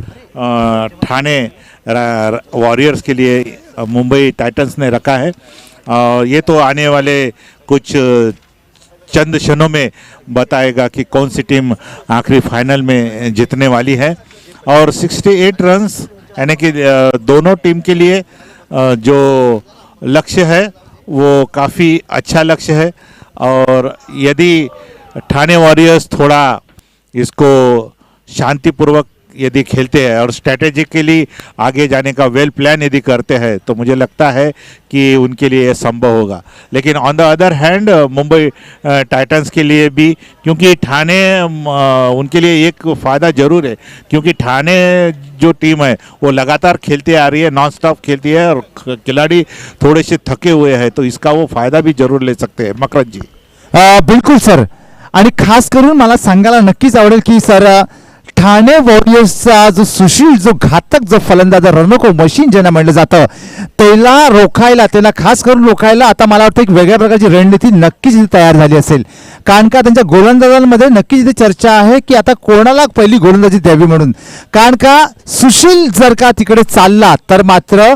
ठाणे वॉरियर्स के लिए मुंबई टाइटंस ने रखा है। ये तो आने वाले कुछ चंद क्षणों में बताएगा कि कौन सी टीम आखिरी फाइनल में जीतने वाली है। और 68 रन्स यानी कि दोनों टीम के लिए जो लक्ष्य है वो काफ़ी अच्छा लक्ष्य है। और यदि ठाणे वॉरियर्स थोड़ा इसको शांतिपूर्वक यदि खेलते हैं और स्ट्रैटेजिकली आगे जाने का वेल प्लान यदि करते हैं तो मुझे लगता है कि उनके लिए यह संभव होगा। लेकिन on the other hand Mumbai Titans के लिए भी, क्योंकि ठाणे उनके लिए एक फ़ायदा ज़रूर है, क्योंकि ठाणे जो टीम है वो लगातार खेलती आ रही है, नॉन स्टॉप खेलती है और खिलाड़ी थोड़े से थके हुए हैं, तो इसका वो फ़ायदा भी जरूर ले सकते हैं। मकरंद जी। बिलकुल सर, आणि खास करून मला सांगायला नक्कीच आवडेल की सर ठाणे वॉरियर्सचा जो सुशील, जो घातक जो फलंदाज रणको मशीन ज्यांना म्हणलं जातं, त्याला रोखायला, त्यांना खास करून रोखायला आता मला वाटतं एक वेगळ्या प्रकारची रणनीती नक्कीच इथे तयार झाली असेल. कारण का त्यांच्या गोलंदाजांमध्ये नक्कीच इथे चर्चा आहे की आता कोणाला पहिली गोलंदाजी द्यावी म्हणून. कारण का सुशील जर का तिकडे चालला तर मात्र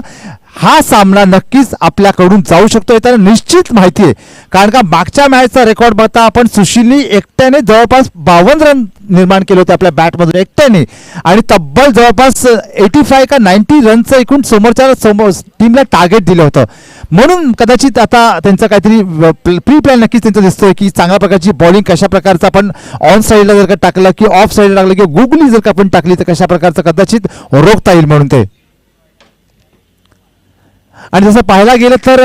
हा सामना नक्कीच आपल्याकडून जाऊ शकतो, हे त्याला निश्चित माहिती आहे. कारण का मागच्या मॅचचा रेकॉर्ड बघता आपण सुशीलनी एकट्याने जवळपास 52 रन निर्माण केले होते आपल्या बॅटमधून एकट्याने, आणि तब्बल जवळपास 85 का 90 रनचं एकूण समोरच्या टीमला टार्गेट दिलं होतं. म्हणून कदाचित आता त्यांचं काहीतरी प्री प्लॅन नक्कीच त्यांचं दिसतोय की चांगल्या प्रकारची बॉलिंग कशा प्रकारचं आपण ऑन साईडला जर का टाकलं की ऑफ साईडला टाकलं किंवा गुगली जर का आपण टाकली तर कशा प्रकारचं कदाचित रोखता येईल म्हणून ते. आणि जसं पाहायला गेलं तर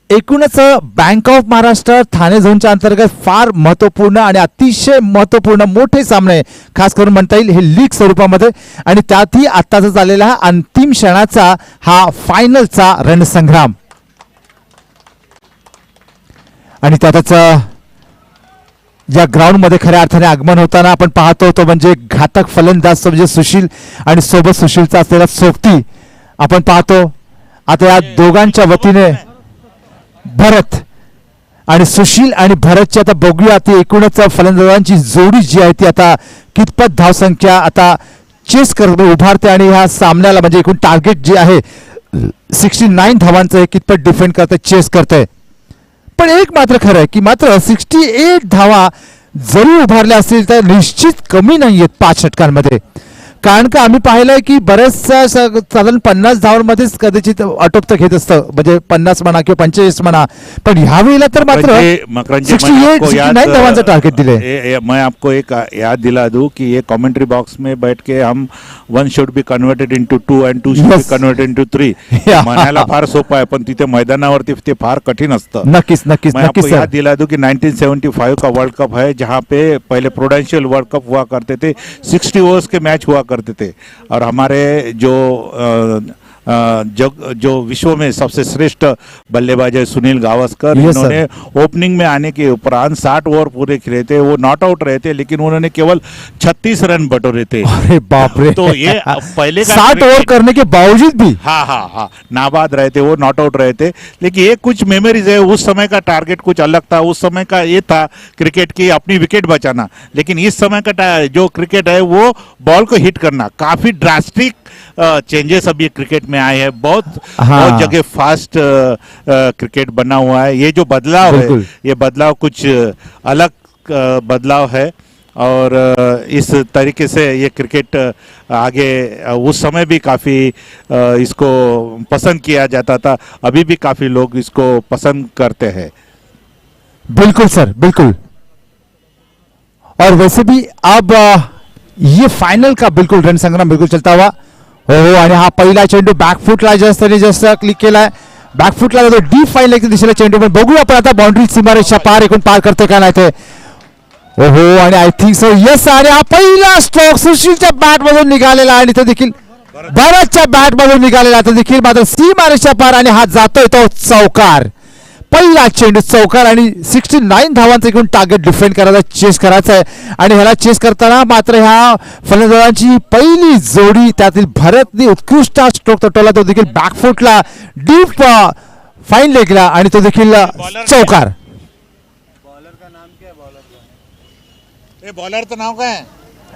एकूणच बँक ऑफ महाराष्ट्र ठाणे झोनच्या अंतर्गत फार महत्त्वपूर्ण आणि अतिशय महत्त्वपूर्ण मोठे सामने खास करून म्हणता येईल हे लीग स्वरूपामध्ये, आणि त्यातही आत्ताचा झालेला हा अंतिम क्षणाचा हा फायनलचा रणसंग्राम. आणि त्यातच ज्या ग्राउंडमध्ये खऱ्या अर्थाने आगमन होताना आपण पाहतो तो म्हणजे घातक फलंदाज म्हणजे सुशील आणि सोबत सुशीलचा असलेला सोबती आपण पाहतो. आता या दोघांच्या वतीने भरत आणि सुशील आणि भरतची आता बघूया ती एकूणच फलंदाजांची जोडी जी आहे ती आता कितपत धावसंख्या आता चेस करत उभारते आणि ह्या सामन्याला म्हणजे एकूण टार्गेट जे आहे 69 धावांचं हे कितपत डिफेंड करते, चेस करते. पण एक मात्र खरं आहे की मात्र 68 धावा जरी उभारल्या असतील तर निश्चित कमी नाही आहेत 5 षटकांमध्ये. कारण का आम्ही पाहिलंय की बरेचसा साधारण 50 धावांमध्येच कदाचित आटोपतं घेत असतं, म्हणजे 50 म्हणा किंवा 45 म्हणा, पण ह्या वेळेला तर मात्र 69 धावांचं टार्गेट दिले. मैं आपको एक याद दिला दूं कि ये कमेंट्री बॉक्स में बैठ के हम 1 should be converted into 2 and 2 should be converted into 3. म्हणायला फार सोपं आहे पण तिथे मैदानावरती ते फार कठीण असतं. नक्कीच नक्कीच मैं आपको नक्कीच याद दिला दूं कि 1975 का वर्ल्ड कप है जहाँ पे पहले प्रूडेंशियल वर्ल्ड कप हुआ करते थे, 60 ओवर्स के मैच हुआ करते थे, और हमारे जो विश्व में सबसे श्रेष्ठ बल्लेबाज है सुनील गावस्कर, इन्होंने ओपनिंग में आने के उपरांत 60 ओवर पूरे खेले थे. वो नॉट आउट रहे थे लेकिन उन्होंने केवल 36 रन बटोरे थे. अरे बाप रे, तो ये पहले 60 ओवर करने के बावजूद भी हाँ नाबाद रहे थे, वो नॉट आउट रहे थे. लेकिन ये कुछ मेमोरीज है, उस समय का टारगेट कुछ अलग था. उस समय का ये था क्रिकेट की अपनी विकेट बचाना, लेकिन इस समय का जो क्रिकेट है वो बॉल को हिट करना. काफी ड्रास्टिक चेंजेस अभी क्रिकेट में आए हैं. बहुत जगह फास्ट क्रिकेट बना हुआ है. ये जो बदलाव है ये बदलाव कुछ अलग बदलाव है, और इस तरीके से ये क्रिकेट आगे उस समय भी काफ़ी इसको पसंद किया जाता था, अभी भी काफ़ी लोग इसको पसंद करते हैं. बिल्कुल सर, बिल्कुल. और वैसे भी अब ये फाइनल का बिल्कुल रणसंग्राम बिल्कुल चलता हुआ. हो, आणि हा पहिला चेंडू बॅकफुटला जास्त क्लिक केलाय, बॅकफुटला जातो डीप फाईन लेगच्या दिशेला चेंडू. पण बघूया आपण आता बाउंड्री सीमारेषा पार एकूण पार करते का नाही ते. ओहो, आणि आय थिंक सो यस. आणि हा पहिला स्ट्रोक सुशीलच्या बॅट मधून निघालेला आणि तो देखील भरतच्या बॅट मधून निघालेला, तो देखील मात्र सीमारेषा पार, आणि हा जातोय तो चौकार. पहिला चेंडू चौकार आणि 69 धावांचं एकूण टार्गेट डिफेंड करायचा, चेस करायचा आहे. आणि ह्याला चेस करताना मात्र ह्या फलंदाजांची पहिली जोडी त्यातील भरतने उत्कृष्ट स्ट्रोक तोटवला, तो देखील बॅकफुटला डीप फाईन लेगला, आणि तो देखील चौकार. बॉलरचं नाव काय?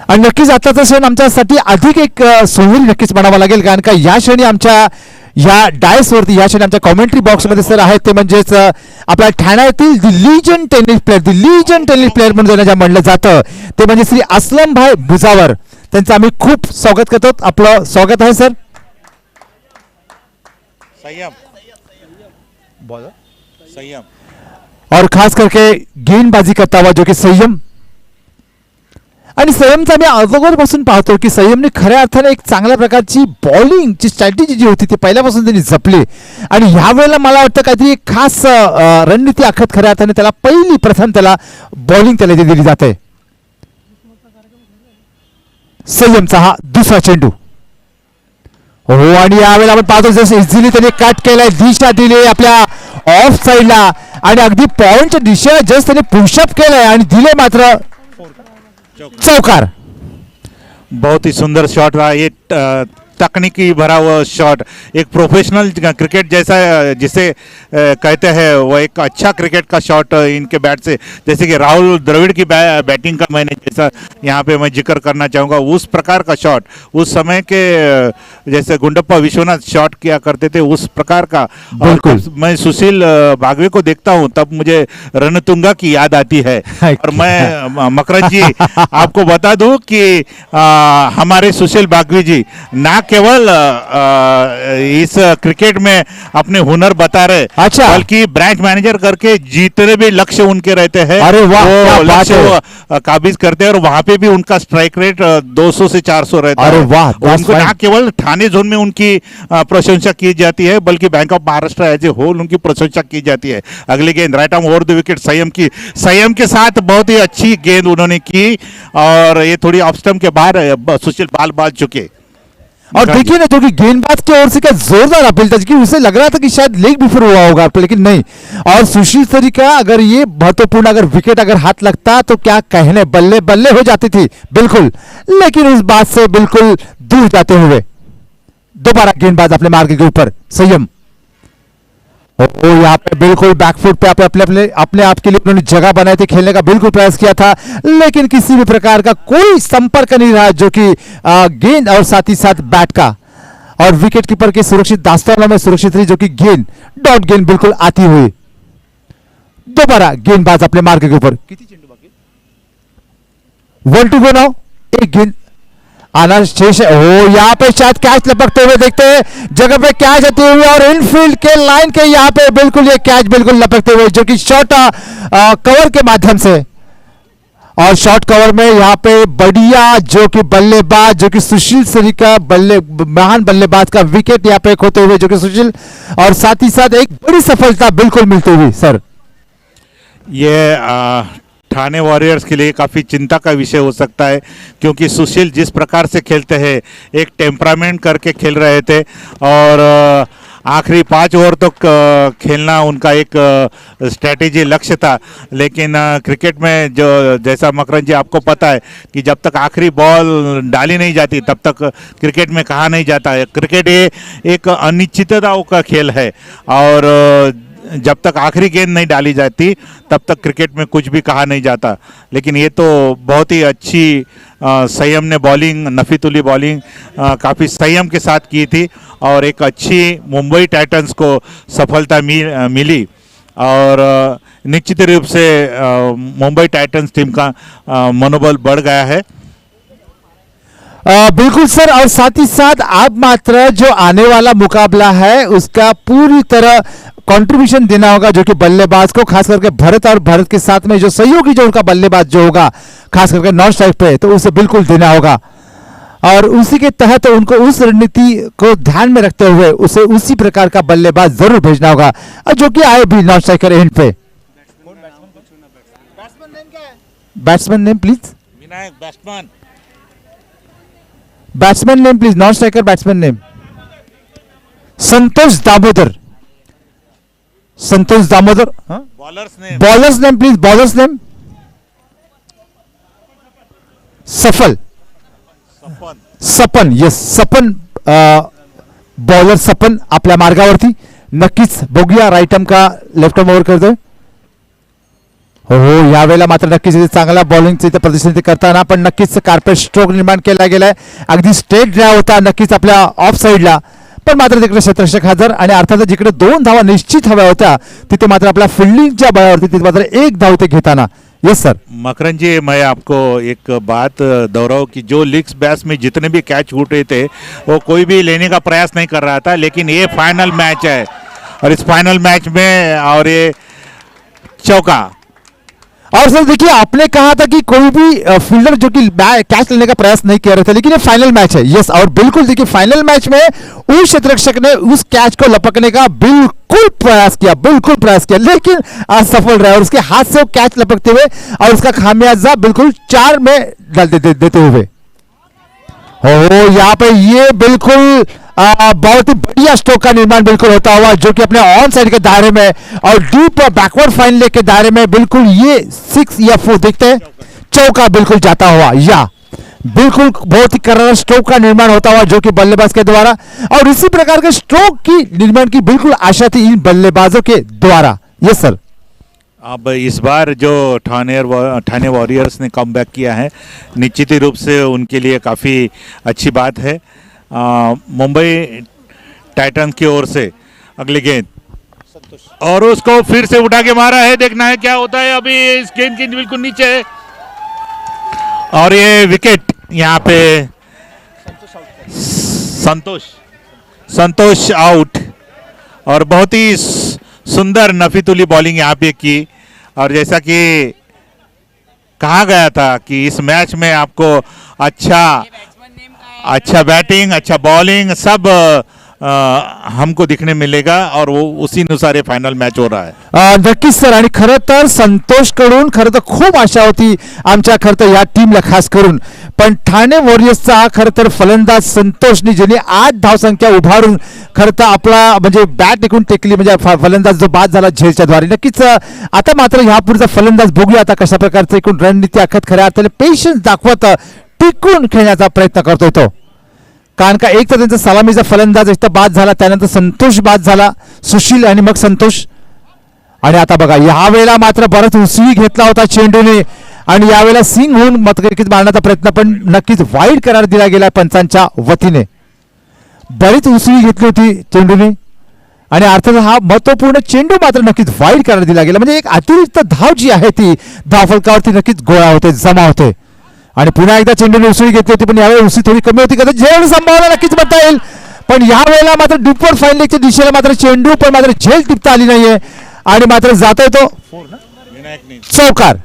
आणि नक्कीच आताचा क्षण आमच्यासाठी अधिक एक सोहळी नक्कीच म्हणावा लागेल, कारण का या क्षणी आमच्या या डायसवरती या क्षणी आमच्या कॉमेंट्री बॉक्समध्ये सर आहेत ते म्हणजेच आपल्या ठाण्यातील दी लीजंड टेनिस प्लेअर म्हणून ज्यांना ज्या म्हणलं जातं ते म्हणजे श्री असलम भाई भुजावर. त्यांचं आम्ही खूप स्वागत करतो. आपलं स्वागत आहे सर. संयम और खास करके गेंदबाजी करता हुआ जो की संयम, आणि संयमचा मी अगोदरपासून पाहतो की संयमने खऱ्या अर्थाने एक चांगल्या प्रकारची बॉलिंगची स्ट्रॅटेजी जी होती ती पहिल्यापासून त्यांनी जपली आणि ह्या वेळेला मला वाटतं काहीतरी एक खास रणनीती आखत खऱ्या अर्थाने त्याला प्रथम त्याला बॉलिंग त्याला इथे दिली जाते. संयमचा हा दुसरा चेंडू हो आणि यावेळेला आपण पाहतो जसं इझिली त्याने कट केलाय, दिशा दिली आपल्या ऑफ साईडला आणि अगदी पॉइंटच्या दिशेला जस्ट त्याने पुशअप केलंय आणि दिले मात्र चौकार. बहुत ही सुंदर शॉट रहा ये, तकनीकी भरा हुआ शॉट, एक प्रोफेशनल क्रिकेट जैसा जिसे कहते हैं वो एक अच्छा क्रिकेट का शॉट इनके बैट से, जैसे कि राहुल द्रविड़ की बैटिंग का मैंने जैसा यहाँ पे मैं जिक्र करना चाहूँगा, उस प्रकार का शॉट उस समय के जैसे गुंडप्पा विश्वनाथ शॉट किया करते थे उस प्रकार का. बिल्कुल. मैं सुशील बागवे को देखता हूँ तब मुझे रणतुंगा की याद आती है. और मैं मकरंद जी आपको बता दूं कि हमारे सुशील बागवे जी ना केवल इस क्रिकेट में अपने हुनर बता रहे, अच्छा, बल्कि ब्रांच मैनेजर करके जितने भी लक्ष्य उनके रहते हैं अरे वाह, क्या वो बात लक्ष्य है। वो काबिज करते हैं और वहां पे भी उनका स्ट्राइक रेट 200 से 400 रहता अरे है. वाह, that's उनको fine. ना केवल ठाणे जोन में उनकी प्रशंसा की जाती है बल्कि bank of Maharashtra as a whole उनकी प्रशंसा की जाती है. अगली गेंद right arm over the wicket संयम के साथ बहुत ही अच्छी गेंद उन्होंने की और ये थोड़ी ऑफ स्टंप के बाहर सुशील बाल बाज चुके. और देखिए ना, जो कि गेंदबाज की ओर से क्या जोरदार अपील था कि उसे लग रहा था कि शायद लेग बिफोर हुआ होगा, लेकिन नहीं. और सुशील सरी का अगर ये महत्वपूर्ण अगर विकेट अगर हाथ लगता तो क्या कहने, बल्ले बल्ले हो जाती थी बिल्कुल, लेकिन उस बात से बिल्कुल दूर जाते हुए दोबारा गेंदबाज अपने मार्ग के ऊपर संयम. ओ यहाँ पे बिल्कुल बैकफुट पे अपने आप के लिए उन्होंने जगह बनाई थी, खेलने का बिल्कुल प्रयास किया था, लेकिन किसी भी प्रकार का कोई संपर्क नहीं रहा जो कि गेंद और साथ ही साथ बैट का. और विकेट कीपर के सुरक्षित दास्तानों में सुरक्षित रही जो कि गेंद डॉट गेंद बिल्कुल आती हुई. दोबारा गेंदबाज अपने मार्ग के ऊपर. 1 to go नाउ. एक गेंद आना शेष है. ओ यहाँ पे शायद कैच लपकते हुए देखते हैं, जगह पे कैच आती हुई और इनफील्ड के लाइन के यहाँ पे बिल्कुल ये कैच बिल्कुल लपकते हुए जो कि शॉर्ट कवर के माध्यम से, और शॉर्ट कवर में यहाँ पे बढ़िया जो कि बल्लेबाज जो कि सुशील सरी का महान बल्लेबाज का विकेट यहाँ पे खोते हुए जो कि सुशील, और साथ ही साथ एक बड़ी सफलता बिल्कुल मिलती हुई. सर ये ठाणे वॉरियर्स के लिए काफ़ी चिंता का विषय हो सकता है क्योंकि सुशील जिस प्रकार से खेलते हैं एक टेम्परामेंट करके खेल रहे थे और आखिरी 5 ओवर तक खेलना उनका एक स्ट्रैटेजी लक्ष्य था. लेकिन क्रिकेट में जो जैसा मकरंद जी आपको पता है कि जब तक आखिरी बॉल डाली नहीं जाती तब तक क्रिकेट में कहा नहीं जाता है. क्रिकेट ये एक अनिश्चितताओं का खेल है और जब तक आखिरी गेंद नहीं डाली जाती तब तक क्रिकेट में कुछ भी कहा नहीं जाता. लेकिन ये तो बहुत ही अच्छी संयम ने बॉलिंग, नफीतुल्ली बॉलिंग काफ़ी संयम के साथ की थी और एक अच्छी मुंबई टाइटंस को सफलता मिली और निश्चित रूप से मुंबई टाइटंस टीम का मनोबल बढ़ गया है. बिल्कुल सर, और साथ ही साथ अब मात्र जो आने वाला मुकाबला है उसका पूरी तरह कंट्रीब्यूशन देना होगा जो कि बल्लेबाज को, खास करके भरत, और भरत के साथ में जो सहयोगी जो उनका बल्लेबाज जो होगा खास करके नॉन स्ट्राइक पे, तो उसे बिल्कुल देना होगा और उसी के तहत उनको उस रणनीति को ध्यान में रखते हुए उसे उसी प्रकार का बल्लेबाज जरूर भेजना होगा और जो कि आए भी नॉन स्ट्राइकर एंड पे. Batsman name please. Vinayak batsman. Batsman name please. Non striker batsman name Santosh Damodar. Santosh Damodar. Bowlers name please. Bowlers name सफल. सपन. येस, सपन. बॉलर सपन आपल्या मार्गावरती. नक्कीच बघूया राईट आर्म का लेफ्ट आर्म ओव्हर करतोय. हो यावेळेला मात्र नक्कीच इथे चांगला बॉलिंगचं इथे प्रदर्शन करताना पण नक्कीच कार्पेट स्ट्रोक निर्माण केला गेलाय. अगदी स्ट्रेट ड्राइव्ह होता नक्कीच आपल्या ऑफ साईडला, पण मात्र तिकडे क्षेत्ररक्षक हजर आणि अर्थातच जिकडे 2 धावा निश्चित हव्या होत्या तिथे मात्र आपल्या फिल्डिंगच्या बळावरती तिथे मात्र 1 धाव ते घेताना. Yes sir. मकरंद जी, मैं आपको एक बात दोहराऊं कि जो लीग्स बैस में जितने भी कैच उठ रहे थे वो कोई भी लेने का प्रयास नहीं कर रहा था, लेकिन ये फाइनल मैच है और इस फाइनल मैच में और ये चौका। और सर देखिए, आपने कहा था कि कोई भी फील्डर जो कि कैच लेने का प्रयास नहीं कर रहे थे, लेकिन ये फाइनल मैच है। यस, और बिल्कुल देखिए फाइनल मैच में उस क्षेत्ररक्षक ने उस कैच को लपकने का बिल्कुल प्रयास किया, लेकिन असफल रहा और उसके हाथ से वो कैच लपकते हुए और उसका खामियाजा बिल्कुल 4 में डाल देते हुए। ओ यहाँ पे ये बिल्कुल बहुत ही बढ़िया स्ट्रोक का निर्माण बिल्कुल होता हुआ, जो कि अपने ऑन साइड के दायरे में और डीप बैकवर्ड फाइन लेग के दायरे में बिल्कुल ये 6 या 4 देखते हैं, चौका बिल्कुल जाता हुआ, या बिल्कुल बहुत ही करारा स्ट्रोक का निर्माण होता हुआ जो कि बल्लेबाज के द्वारा, और इसी प्रकार के स्ट्रोक की निर्माण की बिल्कुल आशा थी इन बल्लेबाजों के द्वारा। Yes sir. अब इस बार जो ठाणे वॉरियर्स ने कमबैक किया है, निश्चित ही रूप से उनके लिए काफ़ी अच्छी बात है। मुंबई टाइटंस की ओर से अगली गेंद, और उसको फिर से उठा के मारा है, देखना है क्या होता है। अभी इस गेंद के बिल्कुल नीचे है और ये विकेट यहाँ पे संतोष आउट। और बहुत ही सुंदर नफीतुली बॉलिंग यहाँ पे की, और जैसा कि कहा गया था कि इस मैच में आपको अच्छा बैटिंग, अच्छा बॉलिंग सब हमको दिखणे मिळेगा, और वो उसी अनुसार फायनल मॅच हो रहा है। नक्कीच सर, आणि खरं तर संतोषकडून खरं तर खूप आशा होती आमच्या खरं तर या टीमला खास करून, पण ठाणे वॉरियर्सचा खरं तर फलंदाज संतोषनी ज्यांनी 8 धावसंख्या उभारून खरं तर आपला म्हणजे बॅट टिकून टेकली, म्हणजे फलंदाज जो बाद झाला झेलच्या द्वारे। नक्कीच आता मात्र ह्या पुढचा फलंदाज बघूया आता कशा प्रकारचं एकूण रणनीती आखत खऱ्या अर्थाने पेशन्स दाखवत टिकून खेळण्याचा प्रयत्न करतोय तो, कारण का एक तर त्यांचा सलामीचा फलंदाज इथं बाद झाला, त्यानंतर संतोष बाद झाला, सुशील आणि मग संतोष। आणि आता बघा यावेळेला मात्र बरंच उसळी घेतला होता चेंडूने, आणि यावेळेला सिंग होऊन मतकरिकीत मारण्याचा प्रयत्न, पण नक्कीच वाईड करार दिला गेला पंचांच्या वतीने। बरीच उसळी घेतली होती चेंडूने, आणि अर्थात हा महत्वपूर्ण चेंडू मात्र नक्कीच वाईड करार दिला गेला, म्हणजे एक अतिरिक्त धाव जी आहे ती धावफलकावरती नक्कीच गोळा होते, जमा होते। आणि पुन्हा एकदा चेंडूने उसळी घेतली होती, पण यावेळी उसळी थोडी कमी होती, कदाचित झेल संभावना नक्कीच म्हणता येईल, पण यावेळेला मात्र डीपवर फाईन लेगच्या दिशेला मात्र चेंडू पण मात्र झेल टिपता आली नाहीये, आणि मात्र जातोय तो चौकार।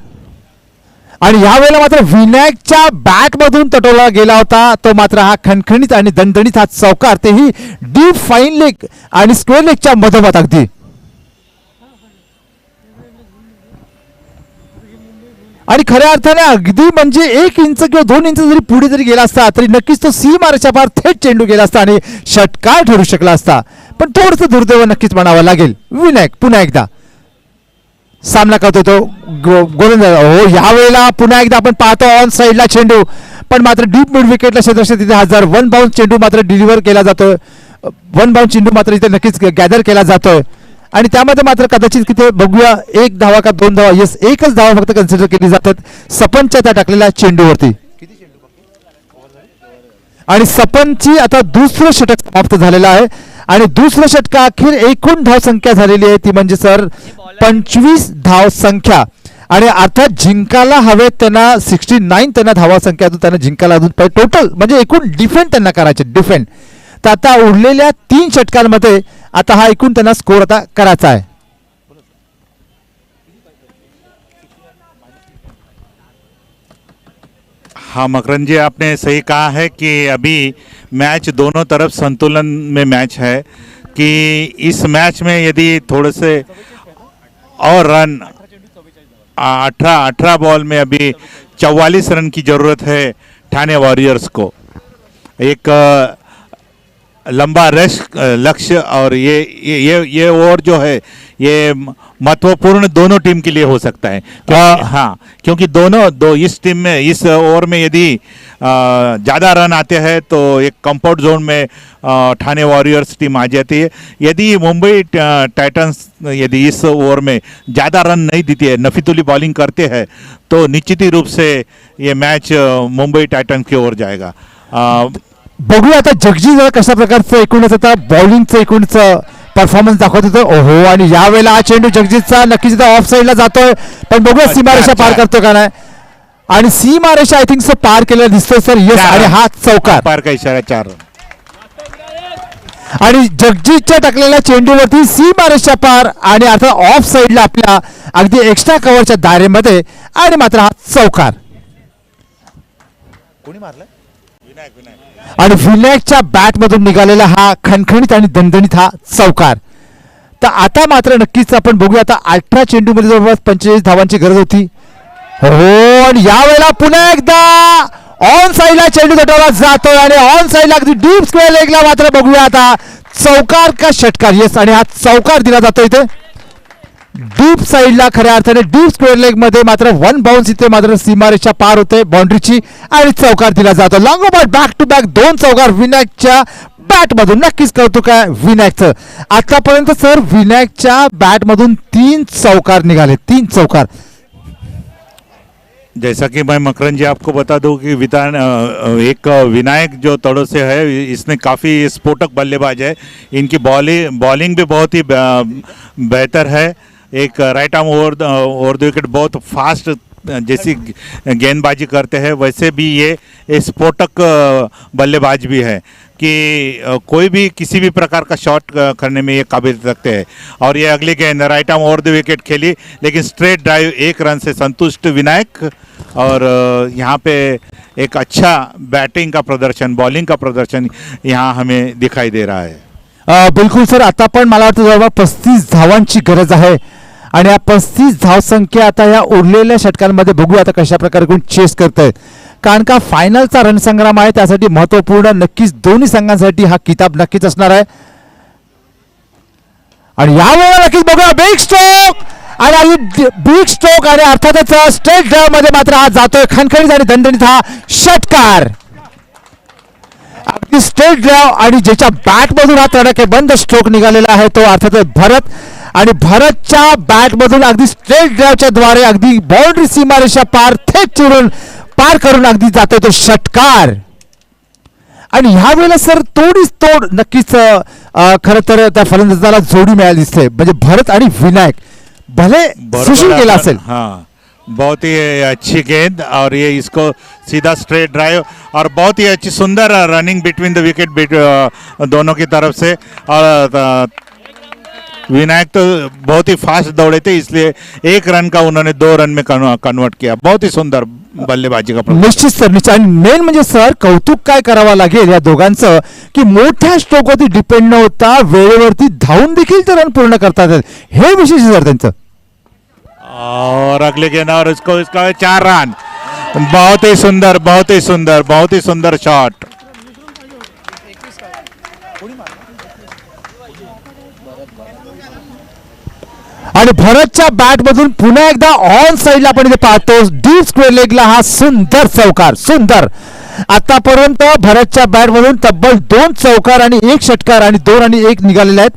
आणि यावेळेला मात्र विनायकच्या बॅट मधून तटवला गेला होता तो मात्र हा खणखणीत आणि दणदणीत हा चौकार, तेही डीप फाईन लेग आणि स्क्वेअर लेगच्या मधोमध अगदी। आणि खऱ्या अर्थाने अगदी म्हणजे 1 इंच किंवा 2 इंच जरी पुढे जरी गेला असता तरी नक्कीच तो सीमारेषा पार थेट चेंडू गेला असता आणि षटकार ठरू शकला असता, पण थोडंसं दुर्दैव नक्कीच म्हणावं लागेल। विनायक पुन्हा एकदा सामना करतो तो गोलंदाज। हो, यावेळेला पुन्हा एकदा आपण पाहतो ऑन साइडला चेंडू, पण मात्र डीप मिड विकेटला क्षेत्ररक्षक तिथे 1 बाउन्स चेंडू मात्र डिलिव्हर केला जातोय, 1 बाउन्स चेंडू मात्र इथे नक्कीच गॅदर केला जातोय, आणि त्यामध्ये मात्र कदाचित किती बघूया 1 धावा का 2 धावा, यस 1च धावा फक्त कन्सिडर केली जातात सपनच्या त्या टाकलेल्या चेंडूवरती। आणि सपनची आता दुसरं षटक समाप्त झालेलं आहे, आणि दुसरं षटका अखेर एकूण धाव संख्या झालेली आहे ती म्हणजे सर 25 धाव संख्या, आणि अर्थात जिंकायला हवे त्यांना 69 त्यांना धावा संख्या त्यांना जिंकायला अजून टोटल म्हणजे एकूण डिफेंड त्यांना करायचे डिफेंड, तर आता उरलेल्या 3 षटकांमध्ये आता हा एकूण त्यांना स्कोर आता करायचा आहे। हाँ मकरन जी, आपने सही कहा है कि अभी मैच दोनों तरफ संतुलन में मैच है, कि इस मैच में यदि थोड़े से और रन 18 बॉल में अभी 44 रन की ज़रूरत है ठाणे वॉरियर्स को। एक लंबा लक्ष्य, और ये ओवर जो है ये महत्वपूर्ण दोनों टीम के लिए हो सकता है। हाँ, क्योंकि इस टीम में इस ओवर में यदि ज़्यादा रन आते हैं तो एक कंफर्ट जोन में ठाणे वॉरियर्स टीम आ जाती है। यदि मुंबई टाइटंस यदि इस ओवर में ज़्यादा रन नहीं देती है, नफीतुली बॉलिंग करते हैं, तो निश्चित ही रूप से ये मैच मुंबई टाइटंस की ओर जाएगा। बघूया आता जगजीत कशा प्रकारचं एकूणच आता बॉलिंगचं एकूणच परफॉर्मन्स दाखवत होतं। ओहो, आणि यावेळेला हा चेंडू जगजीतचा नक्कीच ऑफ साइडला जातोय, पण बघूया सीमारेषा पार करतो का नाही, आणि सीमारेषा आय थिंक पार केलेला दिसतोय सर। यस, आणि हा चौकार पार का इशारा 4 रन। आणि जगजीतच्या टाकलेल्या चेंडूवरती सीमारेषा पार आणि अर्थात ऑफ साईडला आपल्या अगदी एक्स्ट्रा कव्हरच्या दारेमध्ये आणि मात्र हा चौकार. आणि विनायकच्या बॅट मधून निघालेला हा खणखणीत आणि दणदणीत हा चौकार. तर आता मात्र नक्कीच आपण बघूया. आता 18 चेंडूमध्ये जवळपास 45 धावांची गरज होती. हो, आणि यावेळेला पुन्हा एकदा ऑन साईडला चेंडू तटवला जातोय आणि ऑन साईडला अगदी डीप स्क्वेअर लेगला मात्र बघूया आता चौकार का षटकार. येस, आणि हा चौकार दिला जातो इथे डीप साईडला. खऱ्या अर्थाने डीप स्क्वेअर लेग मध्ये मात्र वन बाउन्स इथे मात्र सीमारेषा पार होते बाउंड्रीची आणि चौकार दिला जातो. लॉंगोबॉल बॅक टू बॅक 2 चौकार विनायकच्या बॅट मधून. नक्कीच कौतुक आहे विनायकचं. आतापर्यंत सर विनायकच्या बॅट मधून 3 चौकार निघाले, 3 चौकार. जैसा कि मैं मकरन जी आपको बता दूं कि एक विनायक जो तड़ों से है, इसने काफ़ी स्फोटक बल्लेबाज है. इनकी बॉलिंग भी बहुत ही बेहतर है. एक right arm over the wicket बहुत फास्ट जैसी गेंदबाजी करते हैं, वैसे भी ये स्फोटक बल्लेबाज भी है कि कोई भी किसी भी प्रकार का शॉट करने में ये काबिल रखते हैं. और ये अगली गेंद right arm over the wicket खेली, लेकिन स्ट्रेट ड्राइव 1 रन से संतुष्ट विनायक. और यहाँ पे एक अच्छा बैटिंग का प्रदर्शन, बॉलिंग का प्रदर्शन यहाँ हमें दिखाई दे रहा है. बिलकुल सर. आता पण मला वाटतं जवळपास 35 धावांची गरज आहे आणि या 35 धावसंख्या आता या उरलेल्या षटकांमध्ये बघूया आता कशा प्रकारे कोण चेस करतायत. कारण का फायनलचा रणसंग्राम आहे, त्यासाठी महत्वपूर्ण नक्कीच दोन्ही संघांसाठी हा किताब नक्कीच असणार आहे. आणि यावेळेला नक्कीच बघूया बिग स्ट्रोक आणि बिग स्ट्रोक आणि अर्थातच स्ट्रेट ड्राइव्ह मध्ये मात्र हा जातोय खणखणीत आणि दणदणीत हा षटकार. अगदी स्ट्रेट ड्राइव्ह आणि ज्याच्या बॅट मधून हा तडके बंद स्ट्रोक निघालेला आहे तो अर्थातच भरत. आणि भरतच्या बॅट मधून अगदी स्ट्रेट ड्राइव्हच्या द्वारे अगदी बाउंड्री सीमारेषा पार थेट चिरून पार करून अगदी जातोय तो षटकार. आणि ह्या वेळेला सर तोडीच तोड नक्कीच खरं तर त्या फलंदाजाला जोडी मिळाली दिसते. म्हणजे भरत आणि विनायक भले सुशील गेला असेल. हाँ, बहुत ही अच्छी गेंद और ये इसको सीधा स्ट्रेट ड्राइव और बहुत ही अच्छी सुंदर रनिंग बिटवीन द विकेट दोनों की तरफ से. और विनायक तो बहुत ही फास्ट दौड़े थे, इसलिए 1 रन का उन्होंने 2 रन में कन्वर्ट किया. बहुत ही सुंदर बल्लेबाजी का प्रदर्शन. निश्चित सर, निश्चित. आणि मेन म्हणजे सर कौतुक काय करावं लागेल या दोघांचं की मोठ्या स्ट्रोकवरती डिपेंड न होता वेळेवरती धावून देखील ते रन पूर्ण करतात. हे विशेष सर त्यांचं. और अगले गेंद और इसका 4 रन. बहुत ही सुंदर, बहुत ही सुंदर, बहुत ही सुंदर शॉट. आणि भरतच्या बॅट मधून पुन्हा एकदा ऑन साईडला आपण इथे पाहतो डीप स्क्वेअर लेगला हा सुंदर चौकार. सुंदर. आतापर्यंत भरतच्या बॅट मधून तब्बल 2 चौकार आणि 1 षटकार आणि 2 आणि 1 निघालेले आहेत.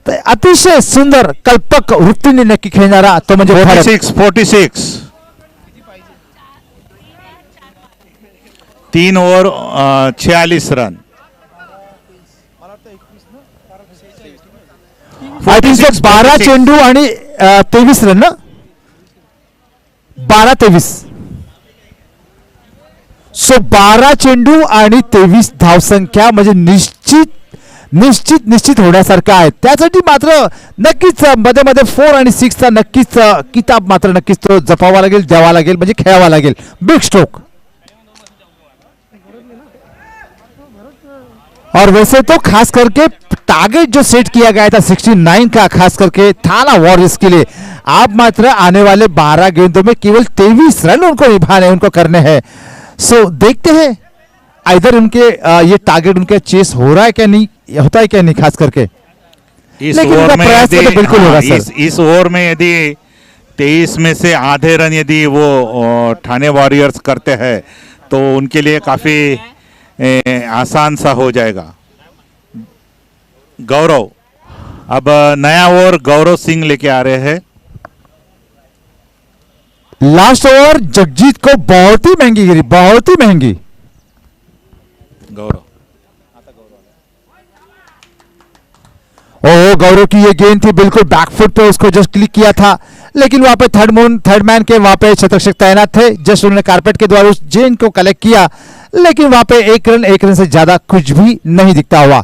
तर अतिशय सुंदर कल्पक वृत्तीने नक्की खेळणारा तो म्हणजे 46 3 ओव्हर 46 रन. आय थिंक 12 चेंडू आणि 23 रन ना, 12-23. सो 12 चेंडू आणि 23 धावसंख्या म्हणजे निश्चित होण्यासारखं आहे. त्यासाठी मात्र नक्कीच मध्ये मध्ये 4 आणि 6 चा नक्कीच किताब मात्र नक्कीच तो जपावा लागेल, द्यावा लागेल, म्हणजे खेळावा लागेल. Big stroke. और वैसे तो खास करके टारगेट जो सेट किया गया था 69 का, खास करके थाना वॉरियर्स के लिए, आप मात्र आने वाले 12 गेंदों में केवल 23 रन उनको निभाने, उनको करने हैं. सो देखते हैं इधर उनके ये टारगेट उनके चेस हो रहा है क्या नहीं, होता है क्या नहीं, खास करके इस लेकिन ओवर उनका में प्रयास तो बिल्कुल होगा सर. इस ओवर में यदि 23 में से आधे रन यदि वो ठाणे वॉरियर्स करते हैं तो उनके लिए काफी आसान सा हो जाएगा. गौरव, अब नया ओवर गौरव सिंह लेके आ रहे हैं. लास्ट ओवर जगजीत को बहुत ही महंगी गिरी, बहुत ही महंगी. गौरव, ओ गौरव की ये गेंद थी बिल्कुल बैकफुट पे, उसको जस्ट क्लिक किया था, लेकिन वहां पे थर्ड मैन के वहां पे शतरक्षक तैनात थे. जस्ट उन्होंने कारपेट के द्वारा उस गेंद को कलेक्ट किया, लेकिन वहां पे 1 रन से ज्यादा कुछ भी नहीं दिखता हुआ.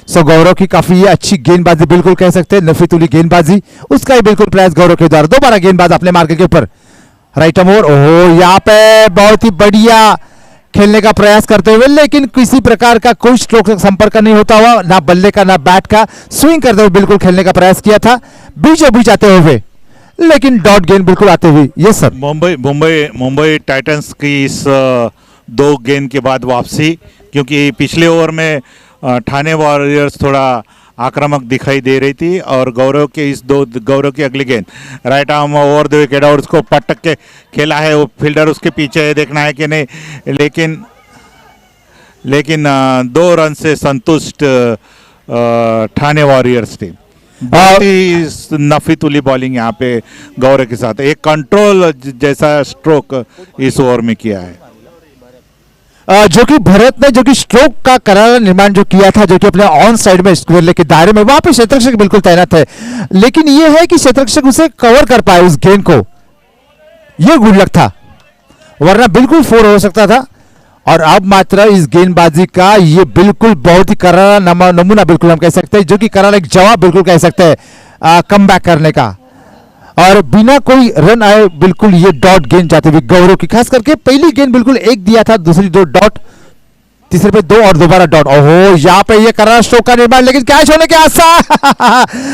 सो गौरव की काफी अच्छी गेंदबाजी बिल्कुल कह सकते हैं, नफीतुली गेंदबाजी, उसका ही बिल्कुल प्रयास गौरव के द्वारा। दोबारा गेंदबाज अपने मार्ग के ऊपर, राइट अमोर, ओहो यहाँ पे बहुत ही बढ़िया खेलने का प्रयास करते हुए, लेकिन किसी प्रकार का कोई स्ट्रोक संपर्क नहीं होता हुआ, ना बल्ले का ना बैट का, स्विंग करते हुए बिल्कुल खेलने का प्रयास किया था बीचों बीच आते हुए, लेकिन डॉट गेंद बिल्कुल आते हुए। Yes sir. मुंबई टाइटंस की इस 2 गेंद के बाद वापसी, क्योंकि पिछले ओवर में ठाणे वॉरियर्स थोड़ा आक्रामक दिखाई दे रही थी, और गौरव की अगली गेंद right arm over the wicket, और उसको पटक के खेला है, वो फील्डर उसके पीछे है, देखना है कि नहीं, लेकिन 2 रन से संतुष्ट ठाणे वॉरियर्स टीम। बहुत ही नफीतुली बॉलिंग यहाँ पे गौरव के साथ, एक कंट्रोल जैसा स्ट्रोक इस ओवर में किया है। जो कि भरत ने जो कि स्ट्रोक का करारा निर्माण जो किया था, जो कि अपने ऑन साइड में स्क्वायर लेग के दायरे में, वहां पे क्षेत्ररक्षक बिल्कुल तैनात है, लेकिन ये है कि क्षेत्ररक्षक उसे कवर कर पाए उस गेंद को, ये गुड लक था, वरना बिल्कुल 4 हो सकता था। और अब मात्र इस गेंदबाजी का ये बिल्कुल बहुत ही करारा नमूना बिल्कुल हम कह सकते हैं, जो कि करारा एक जवाब बिल्कुल कह सकते हैं कम बैक करने का, और बिना कोई रन आए बिल्कुल ये डॉट गेंद जाती हुई गौरव की, खास करके पहली गेंद बिल्कुल 1 दिया था, दूसरी 2 डॉट, तीसरे पे 2 और दोबारा डॉट। ओहो यहाँ पे ये करारा स्ट्रोक का निर्माण, लेकिन कैच होने के आसार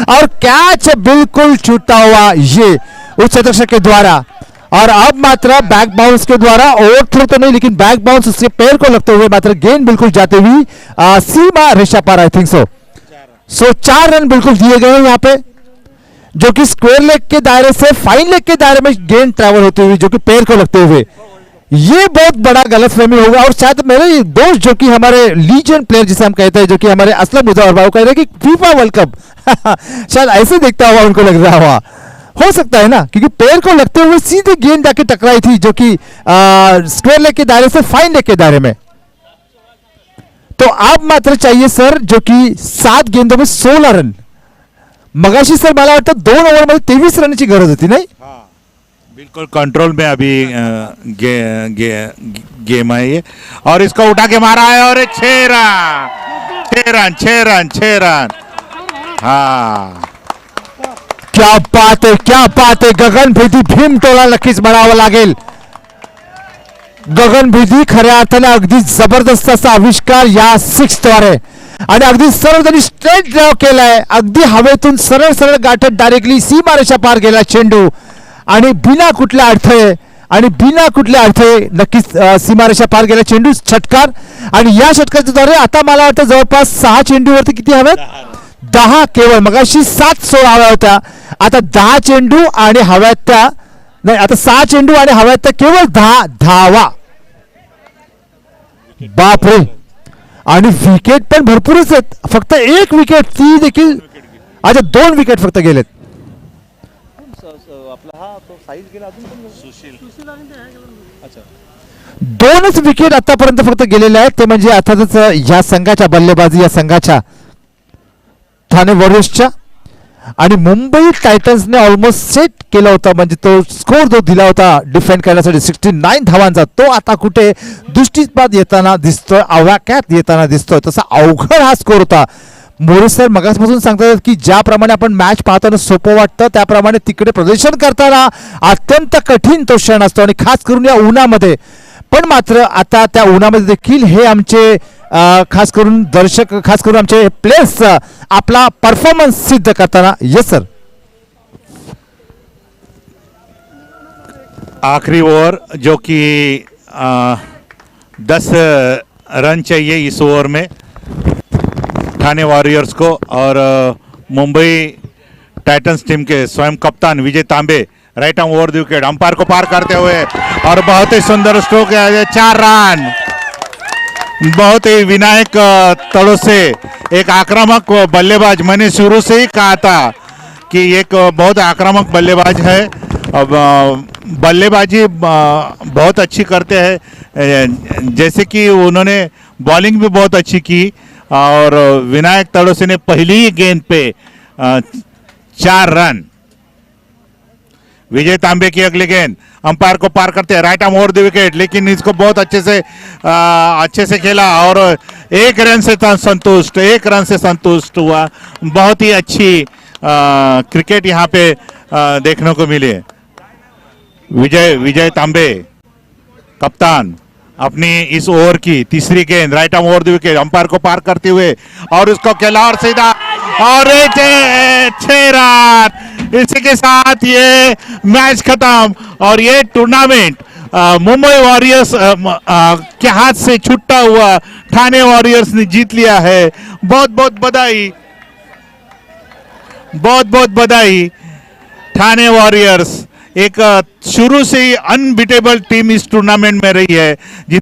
और कैच बिल्कुल छूटता हुआ ये उस क्षेत्ररक्षक के द्वारा, और अब मात्र बैक बाउंस के द्वारा, ओवर थ्रो तो नहीं लेकिन बैक बाउंस उसके पैर को लगते हुए मात्र गेंद बिल्कुल जाते हुई सीमा रेखा पार, आई थिंक सो 4 रन बिल्कुल दिए गए यहाँ पे, जो कि स्क्वायर लेग के दायरे से फाइन लेग के दायरे में गेंद ट्रैवल होती हुई, जो कि पैर को लगते हुए, ये बहुत बड़ा गलतफहमी होगा। और शायद मेरे दोस्त जो कि हमारे लीजेंड प्लेयर जिसे हम कहते हैं, जो कि हमारे असलम मुजफ्फर भाई कह रहे हैं कि फीफा वर्ल्ड कप शायद ऐसे देखता हुआ उनको लग रहा हुआ, हो सकता है ना, क्योंकि पैर को लगते हुए सीधे गेंद जाके टकराई थी, जो कि स्क्वायर लेग के दायरे से फाइन लेग के दायरे में। तो अब मात्र चाहिए सर, जो कि 7 गेंदों में 16 रन, मगाशी सर मला वाटतं 2 ओव्हरमध्ये 23 रनची गरज होती नहीं? बिल्कुल कंट्रोल में अभी गेम है ये, और इसको उठा के मारा है, और 6 रन। हाँ क्या बात है, गगनभेदी भीमटोला नक्कीच म्हणावं लागेल, गगनभेदी खऱ्या अर्थाने अगदी जबरदस्त असा आविष्कार या 6द्वारे, आणि अगदी सरळ त्यांनी स्ट्रेट ड्राइव केलाय, अगदी हवेतून सरळ गाठत डायरेक्टली सीमारेषा पार गेला चेंडू, आणि बिना कुठल्या अडथळे नक्कीच सीमारेषा पार गेला चेंडू, षटकार, आणि या षटकाद्वारे आता मला वाटतं जवळपास 6 चेंडूवरती किती हवेत, 10 केवळ, मगाशी 7-16 हव्या होत्या, आता 10 चेंडू आणि हव्यात त्या नाही, आता 6 चेंडू आणि हव्यात त्या केवळ 10 धावा, बापरे, आणि विकेट पण भरपूरच आहेत, फक्त 1 विकेट ती देखील, अच्छा 2 विकेट फक्त गेलेत, दोनच विकेट आतापर्यंत फक्त गेलेले आहेत, ते म्हणजे अर्थातच या संघाच्या बल्लेबाजी, या संघाच्या ठाणे वॉरियर्सच्या, आणि मुंबई टायटन्सने ऑलमोस्ट सेट केला होता, म्हणजे तो स्कोर जो दिला होता डिफेंड करण्यासाठी 69 धावांचा, तो आता कुठे दृष्टीपात येताना दिसतोय, आवाक्यात येताना दिसतोय, तसा अवघड हा स्कोर होता। मोरे सर मगासपासून सांगतात की ज्याप्रमाणे आपण मॅच पाहताना सोपं वाटतं, त्याप्रमाणे तिकडे प्रदर्शन करताना अत्यंत कठीण तो क्षण असतो, आणि खास करून या उन्हामध्ये, पण मात्र आता त्या उन्हामध्ये देखील हे आमचे खास करून दर्शक, खास करून आमचे प्लेयर्स आपला परफॉर्मन्स सिद्ध करताना। यस सर, आखिरी ओवर जो कि 10 रन चाहिए इस ओवर में ठाणे वॉरियर्स को, और मुंबई टाइटंस टीम के स्वयं कप्तान विजय तांबे right arm over the wicket, umpire को पार करते हुए, और बहुत ही सुंदर स्ट्रोक है, 4 रन, बहुत ही विनायक तड़ों से एक आक्रामक बल्लेबाज, मैंने शुरू से ही कहा था कि एक बहुत आक्रामक बल्लेबाज है, अब बल्लेबाजी बहुत अच्छी करते हैं, जैसे कि उन्होंने बॉलिंग भी बहुत अच्छी की, और विनायक तड़ोसे ने पहली ही गेंद पे 4 रन। विजय तांबे की अगली गेंद अंपायर को पार करते हैं, right arm over the wicket, लेकिन इसको बहुत अच्छे से खेला, और एक रन से संतुष्ट, एक रन से संतुष्ट हुआ। बहुत ही अच्छी क्रिकेट यहाँ पे देखने को मिली। विजय तांबे कप्तान अपनी इस ओवर की तीसरी गेंद right arm over the wicket umpire को पार करते हुए और उसको खेला और सीधा और 6 रन। इसी के साथ ये मैच खत्म और ये टूर्नामेंट मुंबई वॉरियर्स के हाथ से छूटा हुआ ठाणे वॉरियर्स ने जीत लिया है। बहुत बहुत बधाई, बहुत बहुत बधाई ठाणे वॉरियर्स। एक शुरू से ही अनबीटेबल टीम इस टूर्नामेंट में रही है।